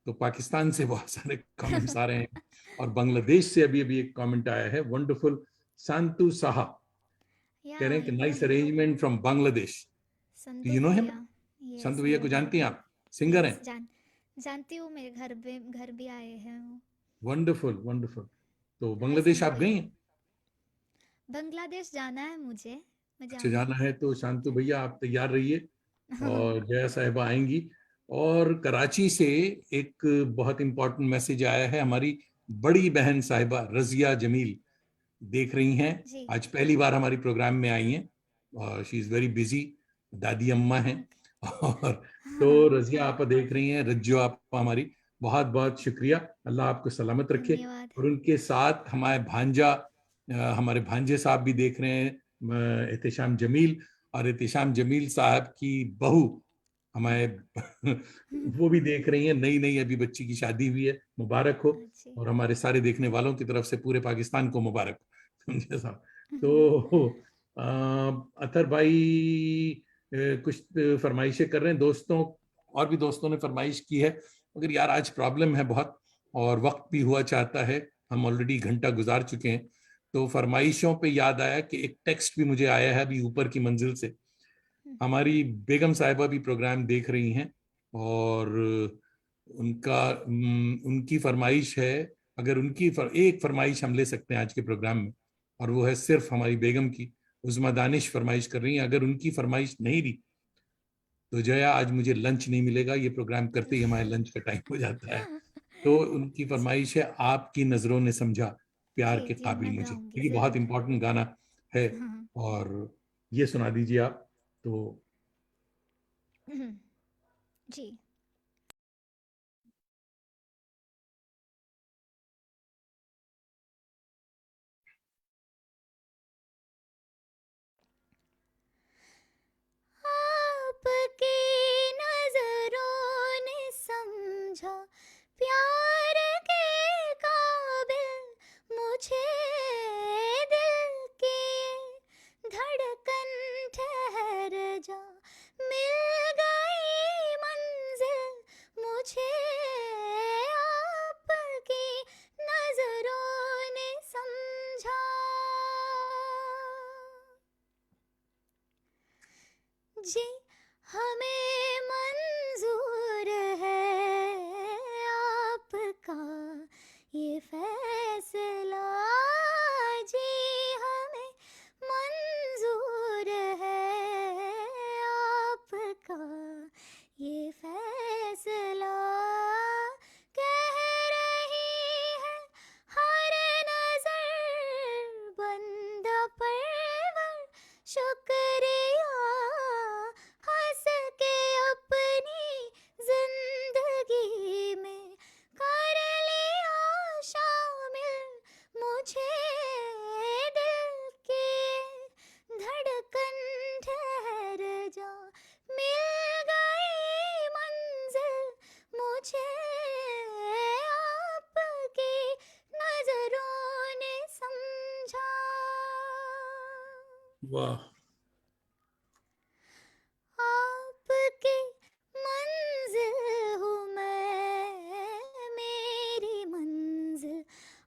तो पाकिस्तान से बहुत सारे कमेंट्स आ रहे हैं, और बांग्लादेश से अभी अभी एक कमेंट आया है, वंडरफुल। संतू साहा कह रहे हैं कि I know nice him, arrangement from Bangladesh. Do Santu you know him? भैया। यस संतू भैया को आई नो जानती हैं हिम। आप? सिंगर यस हैं। जानती हूँ, मेरे घर भी आए हैं वो। Wonderful wonderful. तो हाय बांग्लादेश संतू आप गई भैया। हैं? बांग्लादेश जाना है मुझे, मैं अच्छा, जाऊंगी। जाना है तो शांतु भैया आप तैयार रहिए, और जया साहिबा आएंगी। और कराची से एक बहुत इंपॉर्टेंट मैसेज आया है, हमारी बड़ी बहन साहिबा रजिया जमील देख रही हैं, जी। आज पहली बार हमारी प्रोग्राम में आई हैं, और शी इज वेरी बिजी, दादी अम्मा हैं। और तो हाँ रजिया आप देख रही हैं, रज्जो आप हमारी, बहुत बहुत शुक्रिया। अल्लाह आपको सलामत रखे। धन्यवाद। और उनके साथ हमारे भांजे साहब भी देख रहे हैं, एहतेशाम जमील, और एहतेशाम जमील साहब की बहू हमारे वो भी देख रही हैं, नई नई अभी बच्ची की शादी हुई है, मुबारक हो। जी। और हमारे सारे देखने वालों की तरफ से पूरे पाकिस्तान को मुबारक हो। समझे साहब? तो अतर भाई कुछ फरमाइशें कर रहे हैं दोस्तों, और भी दोस्तों ने फरमाइश की है, मगर यार आज प्रॉब्लम है बहुत, और वक्त भी हुआ चाहता है, हम ऑलरेडी घंटा गुजार चुके हैं। तो फरमाइशों पे याद आया कि एक टेक्स्ट भी मुझे आया है अभी ऊपर की मंजिल से। हमारी बेगम साहिबा भी प्रोग्राम देख रही हैं, और उनकी फरमाइश है, अगर एक फरमाइश हम ले सकते हैं आज के प्रोग्राम में, और वो है सिर्फ हमारी बेगम की। उज़मा दानिश फरमाइश कर रही हैं, अगर उनकी फरमाइश नहीं दी तो जया आज मुझे लंच नहीं मिलेगा, ये प्रोग्राम करते ही हमारे लंच का टाइम हो जाता है। तो उनकी फरमाइश है, आपकी नजरों ने समझा प्यार जी के जी, काबिल मैं मुझे। गाऊंगी ये बहुत ज़रूर। इंपॉर्टेंट गाना है, हाँ। और ये सुना दीजिए आप तो। जी। आपकी नजरों ने समझा प्यार के काबिल मुझे, दिल की धड़कन ठहर जा, मिल गई मंजिल मुझे, आपकी नजरों ने समझा। जी हमें मंजूर है आपका ये फैसला, जी हमें मंजूर है आपका ये फैसला, कह रही है हर नजर बंदा परवर शुक्रिया, हंस के अपनी जिंदगी में कर लिया शामिल मुझे, दिल की धड़कन ठहर जा, मिल गई मंजिल मुझे, आपकी नजरों ने समझा। वाह, आपकी मंजिल हूँ मैं, मेरी मंजिल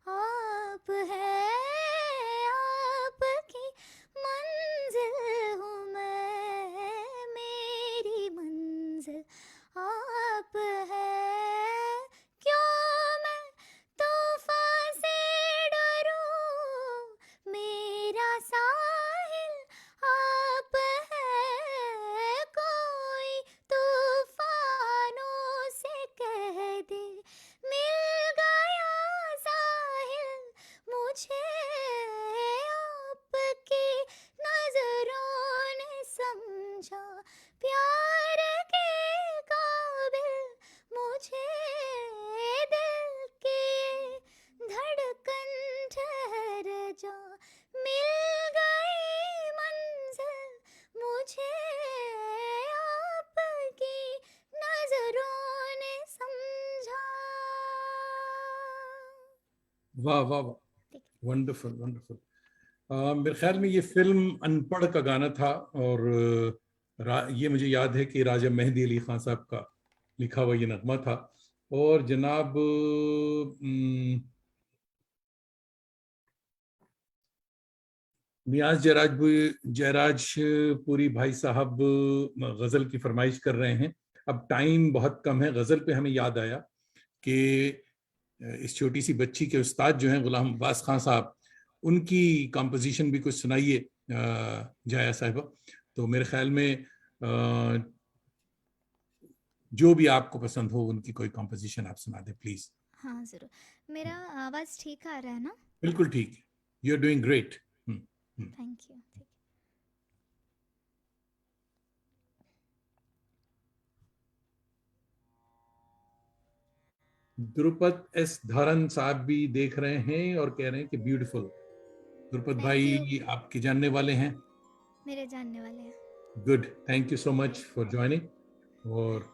आप है, आपकी मंजिल हूँ मैं, मेरी मंजिल आप है, क्यों मैं तूफान से डरूं, मेरा साहिल आप है, कोई तूफानों से कह दे मिल गया साहिल मुझे, आपकी नजरों ने समझा प्यार के काबिल मुझे, दिल की धड़कन ठहर जा, मिल गई मंजिल मुझे, आपकी नजरों ने समझा। वाह, वाह, वाह, वंडरफुल, वंडरफुल। मेरे ख्याल में ये फिल्म अनपढ़ का गाना था, और ये मुझे याद है कि राजा मेहदी अली खान साहब का लिखा हुआ ये नगमा था। और जनाब नियाज जयराजपुरी भाई साहब गजल की फरमाइश कर रहे हैं। अब टाइम बहुत कम है, गजल पे हमें याद आया कि इस छोटी सी बच्ची के उस्ताद जो हैं गुलाम अब्बास खान साहब, उनकी कंपोजिशन भी कुछ सुनाइए जाया साहिबा। तो मेरे ख्याल में जो भी आपको पसंद हो उनकी कोई कंपोजिशन आप सुना दें प्लीज। हाँ ज़रूर। मेरा आवाज़ ठीक आ रहा है ना? बिल्कुल ठीक, you are doing great. Thank you. ठीक। द्रुपद एस धारन साहब भी देख रहे हैं और कह रहे हैं कि ब्यूटीफुल। Drupad thank you. भाई आपके जानने वाले हैं। मेरे जानने वाले हैं। Good, thank you so much for joining. और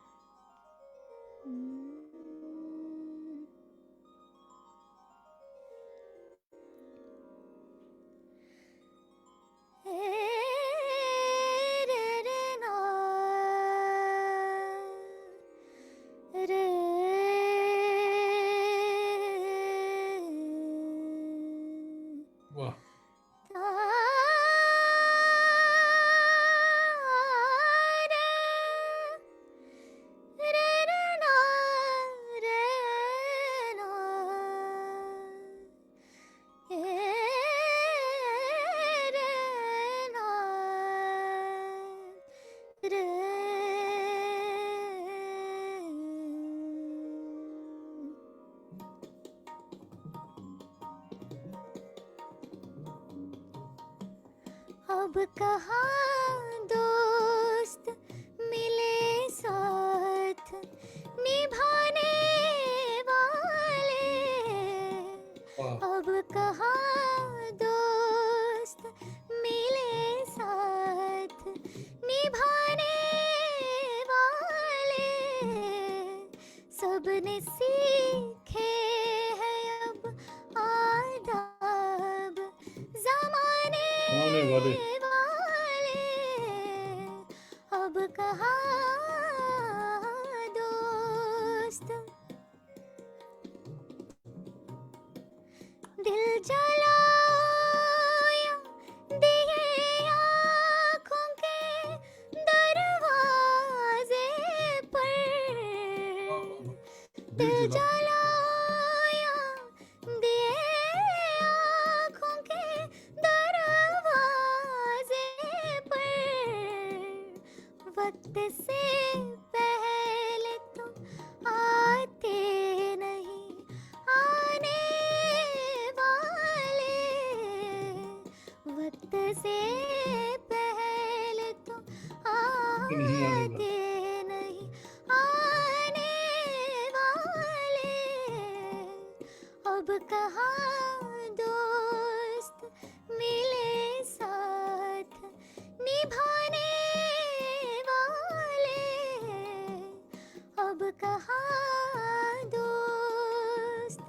वाह, अब कहाँ दोस्त मिले साथ निभाने वाले, अब कहाँ दोस्त मिले साथ निभाने वाले, सबने सीखे हैं अब आदाब ज़माने वाले वाले, अब कहाँ दोस्त। दिल जलाया दिए आँखों के दरवाजे पर, दिल जलाया दिए आँखों के दरवाजे पर, वक्त से पहले तुम आते नहीं आने वाले, वक्त से पहले तुम आते नहीं आने वाले, अब कहाँ दोस्त मिले साथ निभाने वाले, अब कहाँ दोस्त।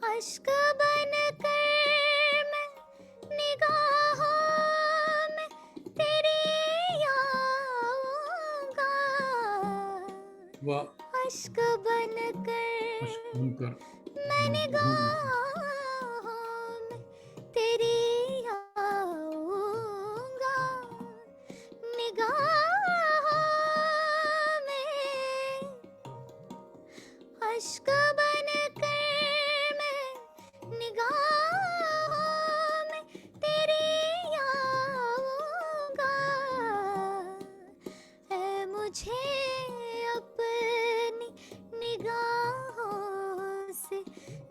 अश्क बनकर मैं निगाहों में तेरी आऊंगा, वाह अश्क बनकर मैं निगाहों में तेरी आऊंगा, निगाहों में अश्क बनकर मैं निगाहों में तेरी आऊंगा, है मुझे अपनी निगाहों से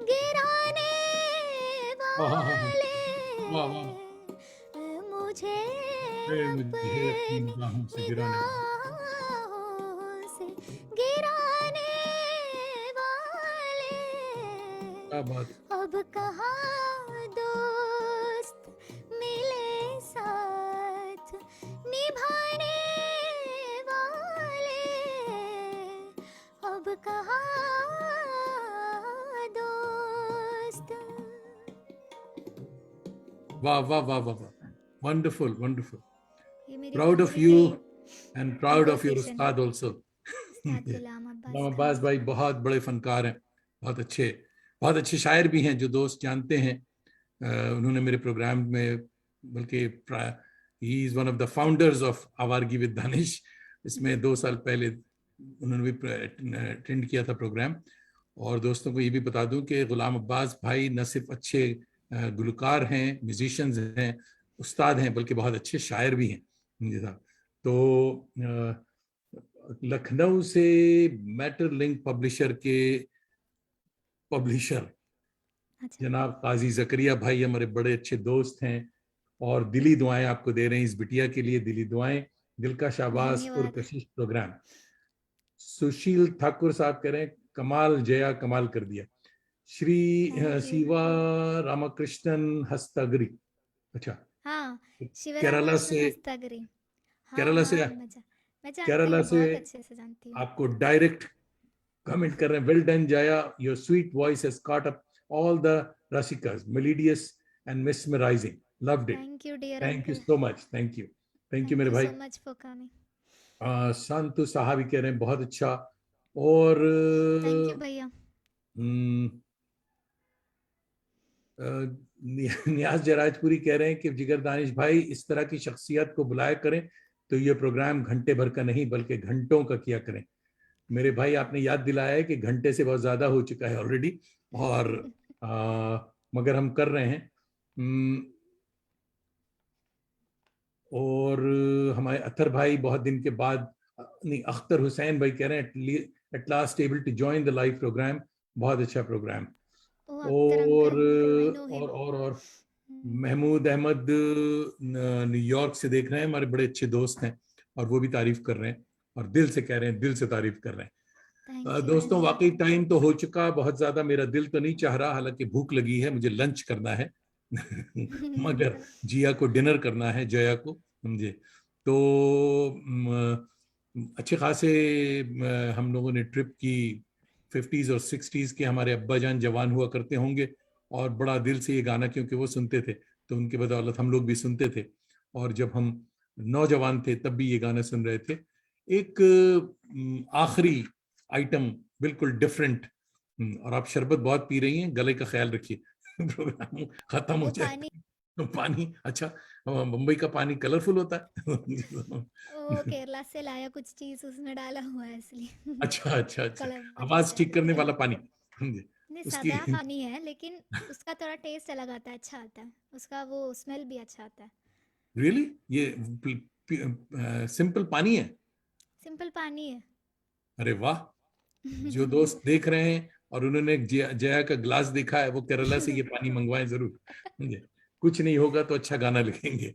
गिराने वाले, मुझे अपनी निगाहों से गिराने वाले, क्या बात। अब कहाँ दोस्त मिले साथ निभाने वाले, अब कहाँ दोस्त। वाह वाह वाह वाह वाह, वंडरफुल वंडरफुल, ये मेरी प्राउड ऑफ फैमिली यू की and proud of your conversation है। उस्ताद आल्सो। उस्ताद गुलाम गुलाम अब्बास अब्बास खान। भाई बहुत बड़े फनकार हैं, बहुत अच्छे शायर भी हैं, जो दोस्त जानते हैं। उन्होंने मेरे प्रोग्राम में, बल्कि he is one of the founders of Awaargi with Danish, इसमें 2 साल पहले उन्होंने भी अटेंड किया था प्रोग्राम। और दोस्तों को ये भी बता दूं कि गुलाम अब्बास भाई न सिर्फ अच्छे गुलकार हैं, म्यूजिशियंस हैं, उस्ताद हैं, बल्कि बहुत अच्छे शायर भी हैं। तो लखनऊ से मैटर लिंक पब्लिशर के पब्लिशर अच्छा, जनाब काजी जकरिया भाई हमारे बड़े अच्छे दोस्त हैं, और दिली दुआएं आपको दे रहे हैं इस बिटिया के लिए, दिली दुआएं, दिल का शाबाश धन्यवाद। पुरकशिश प्रोग्राम। सुशील ठाकुर साहब कह रहे हैं कमाल जया, कमाल कर दिया। Shri Thank you. शिवा रामकृष्णन हस्तगरी, अच्छा हाँ, केरला शिवराम से, हस्तगरी। हाँ केरला से, हाँ, मैं जानती केरला हूँ, से बहुत अच्छे से जानती हूँ। आपको डायरेक्ट कमेंट कर रहे हैं, well done Jaya, your sweet voice has caught up all the rasikas, melodious and mesmerizing, loved it, Thank you, dear thank you uncle. so much, thank you Thank मेरे you भाई। so much for coming. संतु साहब कह रहे हैं बहुत अच्छा। और Thank you, भैया। नियाज जराजपुरी कह रहे हैं कि जिगर दानिश भाई इस तरह की शख्सियत को बुलाया करें तो ये प्रोग्राम घंटे भर का नहीं बल्कि घंटों का किया करें। मेरे भाई आपने याद दिलाया है कि घंटे से बहुत ज्यादा हो चुका है ऑलरेडी, और मगर हम कर रहे हैं। और हमारे अतर भाई बहुत दिन के बाद, नहीं अख्तर हुसैन भाई कह रहे हैं at last able to join the live program, बहुत अच्छा प्रोग्राम। ओ अख्तर और अंकल, आई नो हिम। और महमूद अहमद न्यूयॉर्क से देख रहे हैं, हमारे बड़े अच्छे दोस्त हैं, और वो भी तारीफ कर रहे हैं और दिल से कह रहे हैं, दिल से तारीफ कर रहे हैं। थैंक यू दोस्तों, वाकई धन्यवाद। टाइम तो हो चुका बहुत ज्यादा, मेरा दिल तो नहीं चाह रहा, हालांकि भूख लगी है, मुझे लंच करना है। मगर जिया को डिनर करना है, जया को, समझे। तो अच्छे खासे हम लोगों ने ट्रिप की। 50s और 60s के हमारे अब्बा जान जवान हुआ करते होंगे, और बड़ा दिल से ये गाना, क्योंकि वो सुनते थे तो उनके बदौलत हम लोग भी सुनते थे। और जब हम नौजवान थे तब भी ये गाना सुन रहे थे। एक आखिरी आइटम, बिल्कुल डिफरेंट। और आप शरबत बहुत पी रही हैं, गले का ख्याल रखिए। प्रोग्राम खत्म हो वो जाए। पानी, पानी, अच्छा, मुंबई का पानी कलरफुल होता है। वो केरला से लाया कुछ चीज उसमें डाला हुआ है इसलिए अच्छा अच्छा अच्छा, कलर बदल आवाज गया। ठीक करने वाला पानी, समझे। नहीं, उसकी सादा पानी है लेकिन उसका थोड़ा टेस्ट अलग आता है, अच्छा आता है, उसका वो स्मेल भी अच्छा आता है। रियली, ये सिंपल पानी है? सिंपल पानी है। अरे वाह। जो दोस्त देख रहे हैं और उन्होंने जया का ग्लास देखा है, वो केरला से ये पानी मंगवाएं जरूर, समझे। कुछ नहीं होगा तो अच्छा गाना लिखेंगे।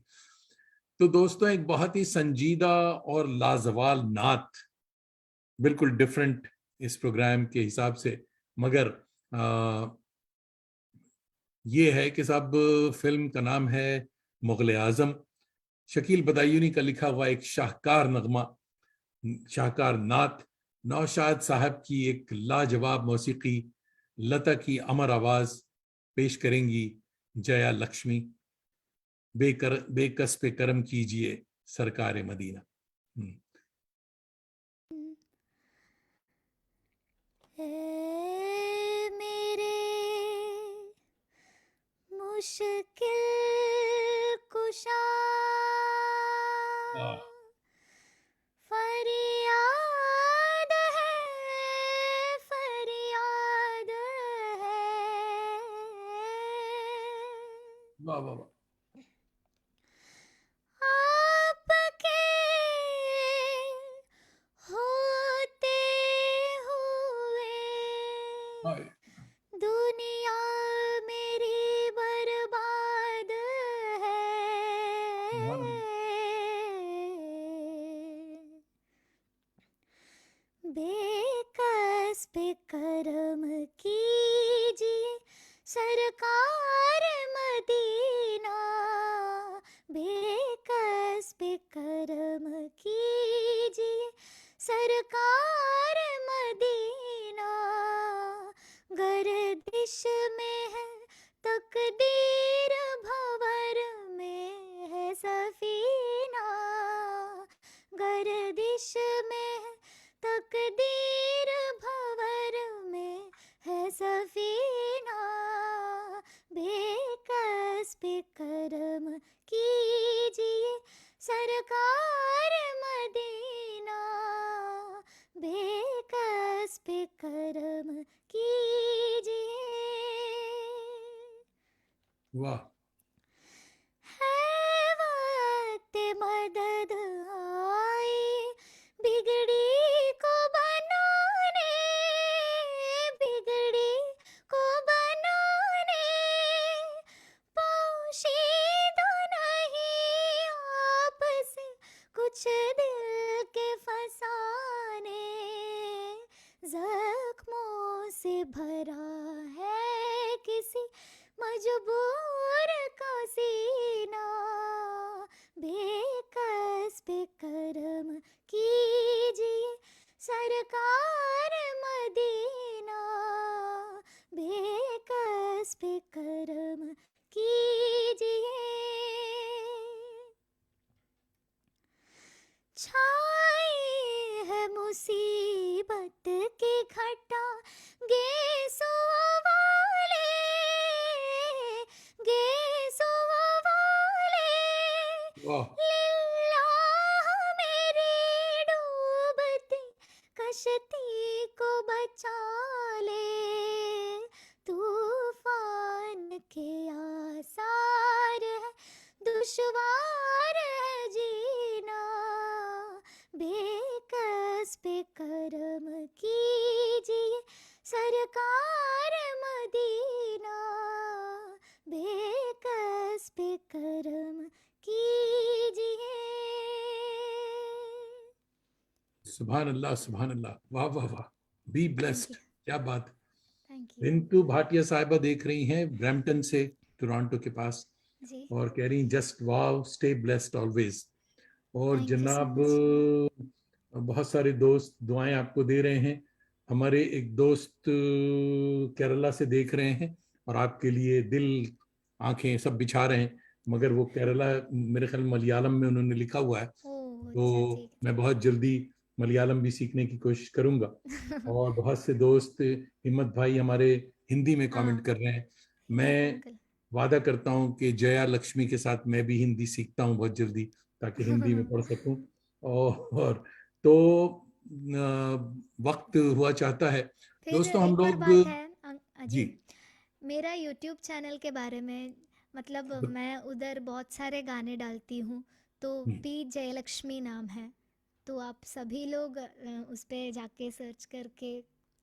तो दोस्तों, एक बहुत ही संजीदा और लाजवाब नात, बिल्कुल डिफरेंट इस प्रोग्राम के हिसाब से, मगर ये है कि साहब, फिल्म का नाम है मुगले आजम। शकील बदायूनी का लिखा हुआ एक शाहकार नगमा, शाहकार नात, नौशाद साहब की एक लाजवाब मौसीकी, लता की अमर आवाज पेश करेंगी जया लक्ष्मी। बेकस पे करम कीजिए सरकार मदीना। ए मेरे मुश्किल कुशा, फरियाद है, फरियाद है, वाह वाह वाह। आपके होते हुए हाय, दुनिया मेरी बर्बाद है। सुभान अल्लाह। बेकस पे करम कीजिए सरकार मदीना, बेकस पे करम कीजिए सरकार मदीना, गर्दिश में है तकदीर, भंवर में है सफीना, गर्दिश में है तकदीर, भंवर में है सफीना, बेकस पे करम कीजिए सरकार मदीना, बेकस पे करम कीजिए। वाह। है वक्त मदद आई बिगड़ी को बनाने, बिगड़ी को बनाने, पोशीदा नहीं आपसे कुछ दिल के फसाने, जख्मों से भरा है किसी मजबूर का सीना, बेकस पे करम कीजिए सरकार मदीना, बेकस पे करम कीजिए। छाई है मुसीबत की घटा गेसो वाले, गेसो वाले, वाह लिल्लाह मेरी डूबती कश्ती को बचा ले, तूफान के आसार है, दुश्वार है जीना, बेकस पे करम कीजिए सरकार मदीना, सुभान अल्लाह, सुभान अल्लाह, वाह वाह वाह, बी थैंक ब्लेस्ड, यू। क्या बात। Thank you. रिंटू भाटिया साहिबा देख रही हैं ब्रैम्पटन से, टोरंटो के पास, जी। और कह रही जस्ट वाव, स्टे ब्लेस्ड ऑलवेज। और थैंक यू सो जनाब मच। बहुत सारे दोस्त दुआएं आपको दे रहे हैं। हमारे एक दोस्त केरला से देख रहे हैं और आपके लिए दिल आंखें सब बिछा रहे हैं, मगर वो केरला मेरे ख्याल मलयालम में उन्होंने लिखा हुआ है, ओह अच्छा, तो ठीक मैं बहुत जल्दी मलयालम भी सीखने की कोशिश करूंगा। ठीक। और बहुत से दोस्त, हिम्मत भाई हमारे हिंदी में कमेंट हाँ, कर रहे हैं। हिम्मत मैं अंकल। वादा करता हूं कि जया लक्ष्मी के साथ मैं भी हिंदी सीखता हूं बहुत जल्दी, ताकि हिंदी में पढ़ सकूं। और तो वक्त हुआ चाहता है फिर दोस्तों, हम एक और लोग। बात है जी। अजी, मेरा यूट्यूब चैनल के बारे में, मतलब मैं उधर बहुत सारे गाने डालती हूँ, तो हम्म, पी जयलक्ष्मी नाम है, तो आप सभी लोग उस पे जाके सर्च करके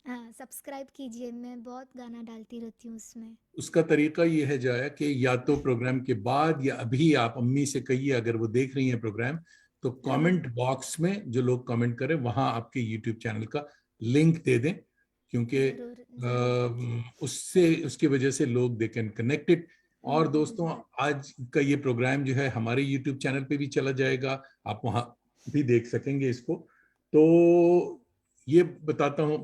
हाँ सब्सक्राइब कीजिए, मैं बहुत गाना डालती रहती हूँ उसमें। उसका तरीका ये है जाया कि या तो प्रोग्राम के बाद या अभी आप अम्मी से कहिए, अगर वो देख रही हैं प्रोग्राम, तो कमेंट बॉक्स में जो लोग कमेंट करें वहां आपके यूट्यूब चैनल का लिंक दे दें, क्योंकि ज़रूर ज़रूर। उससे उसकी वजह से लोग दे कैन कनेक्टेड। और दोस्तों, हम्म। आज का ये प्रोग्राम जो है हमारे यूट्यूब चैनल पे भी चला जाएगा, आप वहां भी देख सकेंगे इसको। तो ये बताता हूँ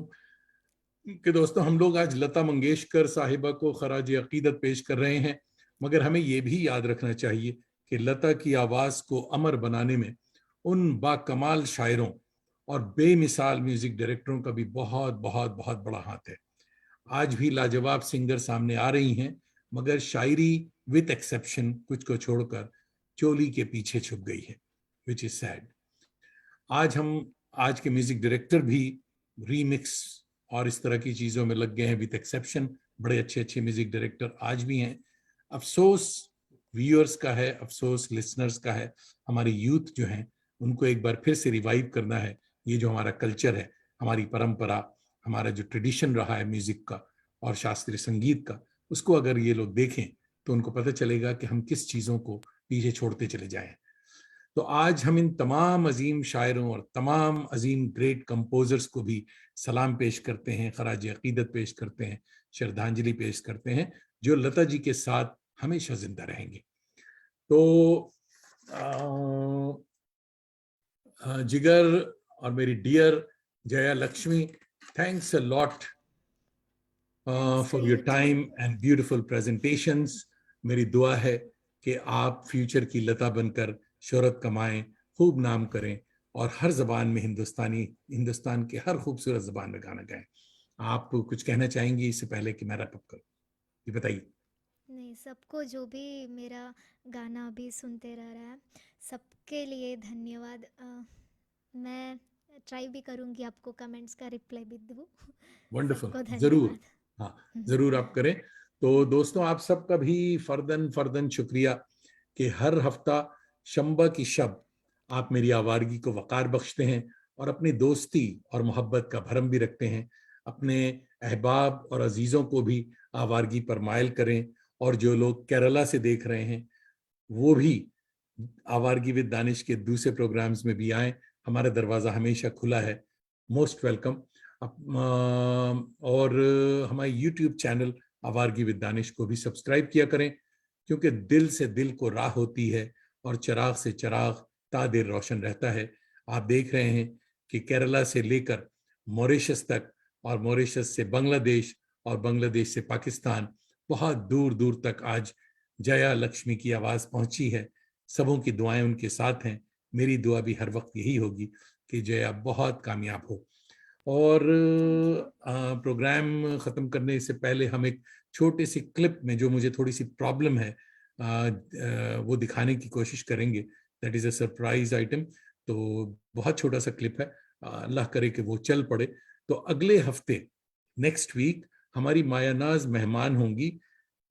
कि दोस्तों, हम लोग आज लता मंगेशकर साहिबा को खराज अकीदत पेश कर रहे हैं, मगर हमें यह भी याद रखना चाहिए कि लता की आवाज को अमर बनाने में उन बाकमाल शायरों और बेमिसाल म्यूजिक डायरेक्टरों का भी बहुत बहुत बहुत बड़ा हाथ है। आज भी लाजवाब सिंगर सामने आ रही हैं, मगर शायरी विथ एक्सेप्शन कुछ को छोड़कर चोली के पीछे छुप गई है, विच इज सैड। आज के म्यूजिक डायरेक्टर भी रीमिक्स और इस तरह की चीजों में लग गए हैं, विद एक्सेप्शन बड़े अच्छे अच्छे म्यूजिक डायरेक्टर आज भी हैं। अफसोस व्यूअर्स का है, अफसोस लिसनर्स का है। हमारी यूथ जो है उनको एक बार फिर से रिवाइव करना है। ये जो हमारा कल्चर है, हमारी परंपरा, हमारा जो ट्रेडिशन रहा है म्यूजिक का और शास्त्रीय संगीत का, उसको अगर ये लोग देखें तो उनको पता चलेगा कि हम किस चीजों को पीछे छोड़ते चले जाएं। तो आज हम इन तमाम अजीम शायरों और तमाम अजीम ग्रेट कंपोजर्स को भी सलाम पेश करते हैं, खराज अकीदत पेश करते हैं, श्रद्धांजलि पेश करते हैं, जो लता जी के साथ हमेशा जिंदा रहेंगे। तो जिगर और मेरी dear Jaya Lakshmi, thanks a lot thanks to for your you too. Time and beautiful presentations. मेरी दुआ है कि आप फ्यूचर की लता बनकर शोहरत कमाएं, खूब नाम करें और हर जबान में हिंदुस्तान के हर खूबसूरत जबान में गाना गाएं। आप कुछ कहना चाहेंगी इससे पहले कि मैं रैप अप करूं? ये बताइए। नहीं, सबको जो भी मेरा गाना अभी सुनते रह रहा है, सबके लिए धन्यवाद। मैं ट्राई भी करूँगी आपको कमेंट्स का रिप्लाई भी दूँ। वंडरफुल, सबको जरूर। धन्यवाद। हाँ, जरूर आप करें। तो दोस्तों, आप सबका भी फर्दन फर्दन शुक्रिया कि हर हफ्ता शंबा की शब आप मेरी आवारगी को वकार बख्शते हैं और अपनी दोस्ती और मोहब्बत का भरम भी रखते हैं। अपने अहबाब और अजीजों को भी आवारगी पर मायल करें, और जो लोग केरला से देख रहे हैं वो भी आवारगी विद दानिश के दूसरे प्रोग्राम्स में भी आए। हमारा दरवाजा हमेशा खुला है, मोस्ट वेलकम। और हमारे यूट्यूब चैनल आवारगी विद दानिश को भी सब्सक्राइब किया करें, क्योंकि दिल से दिल को राह होती है और चिराग से चिराग ता देर रोशन रहता है। आप देख रहे हैं कि केरला से लेकर मॉरिशस तक, और मॉरिशस से बांग्लादेश, और बांग्लादेश से पाकिस्तान, बहुत दूर दूर तक आज जया लक्ष्मी की आवाज पहुंची है। सबों की दुआएं उनके साथ हैं। मेरी दुआ भी हर वक्त यही होगी कि जया बहुत कामयाब हो। और थैंक यू। प्रोग्राम खत्म करने से पहले हम एक छोटे सी क्लिप में, जो मुझे थोड़ी सी प्रॉब्लम है, वो दिखाने की कोशिश करेंगे। That is a surprise item. तो बहुत छोटा सा क्लिप है, अल्लाह करे कि वो चल पड़े। तो अगले हफ्ते, नेक्स्ट वीक, हमारी मायानाज मेहमान होंगी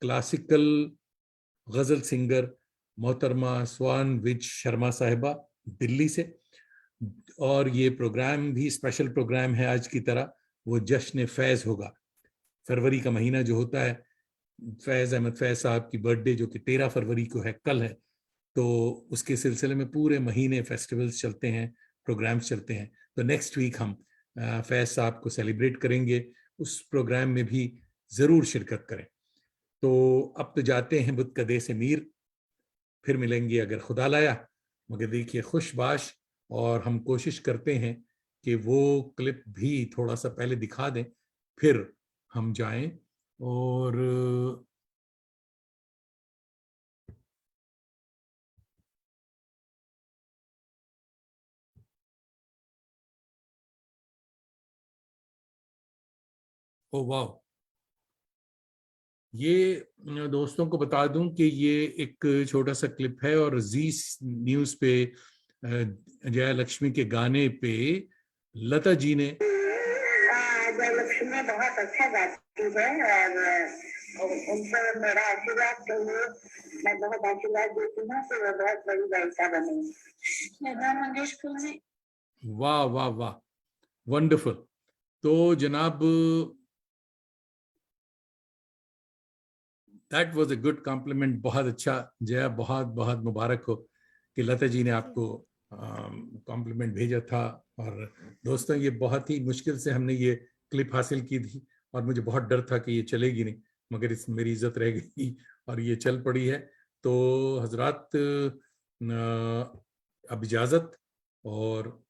क्लासिकल गजल सिंगर मोहतरमा स्वान विज शर्मा साहिबा, दिल्ली से। और ये प्रोग्राम भी स्पेशल प्रोग्राम है आज की तरह। वो जश्न फैज होगा। फरवरी का महीना जो होता है, फैज अहमद फैज साहब की बर्थडे जो कि 13 फरवरी को है, कल है, तो उसके सिलसिले में पूरे महीने फेस्टिवल्स चलते हैं, प्रोग्राम्स चलते हैं। तो नेक्स्ट वीक हम फैज साहब को सेलिब्रेट करेंगे, उस प्रोग्राम में भी जरूर शिरकत करें। तो अब तो जाते हैं बुत कदे से मीर, फिर मिलेंगे अगर खुदा लाया। मगर देखिए खुशबाश, और हम कोशिश करते हैं कि वो क्लिप भी थोड़ा सा पहले दिखा दें, फिर हम जाएं। और ओ वाह, ये दोस्तों को बता दूं कि ये एक छोटा सा क्लिप है, और जी न्यूज पे जया लक्ष्मी के गाने पे लता जी ने। जया लक्ष्मी बहुत अच्छा गाती है, और उन पर मेरा आशीर्वाद चाहिए। मैं बहुत आशीर्वाद देती हूँ कि वो बहुत बड़ी गायिका बने। लता मंगेशकर जी, वाह वाह वाह, वंडरफुल। तो जनाब, that was a good compliment, बहुत अच्छा जया, बहुत बहुत मुबारक हो कि लता जी ने आपको कॉम्प्लीमेंट भेजा था। और दोस्तों, ये बहुत ही मुश्किल से हमने ये क्लिप हासिल की थी, और मुझे बहुत डर था कि ये चलेगी नहीं, मगर इस मेरी इज्जत रह गई और ये चल पड़ी है। तो हजरात, अब इजाजत। और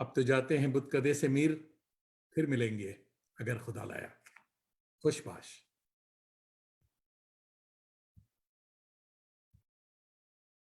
अब तो जाते हैं बुत कदे से मीर, फिर मिलेंगे अगर खुदा लाया। खुशबाश।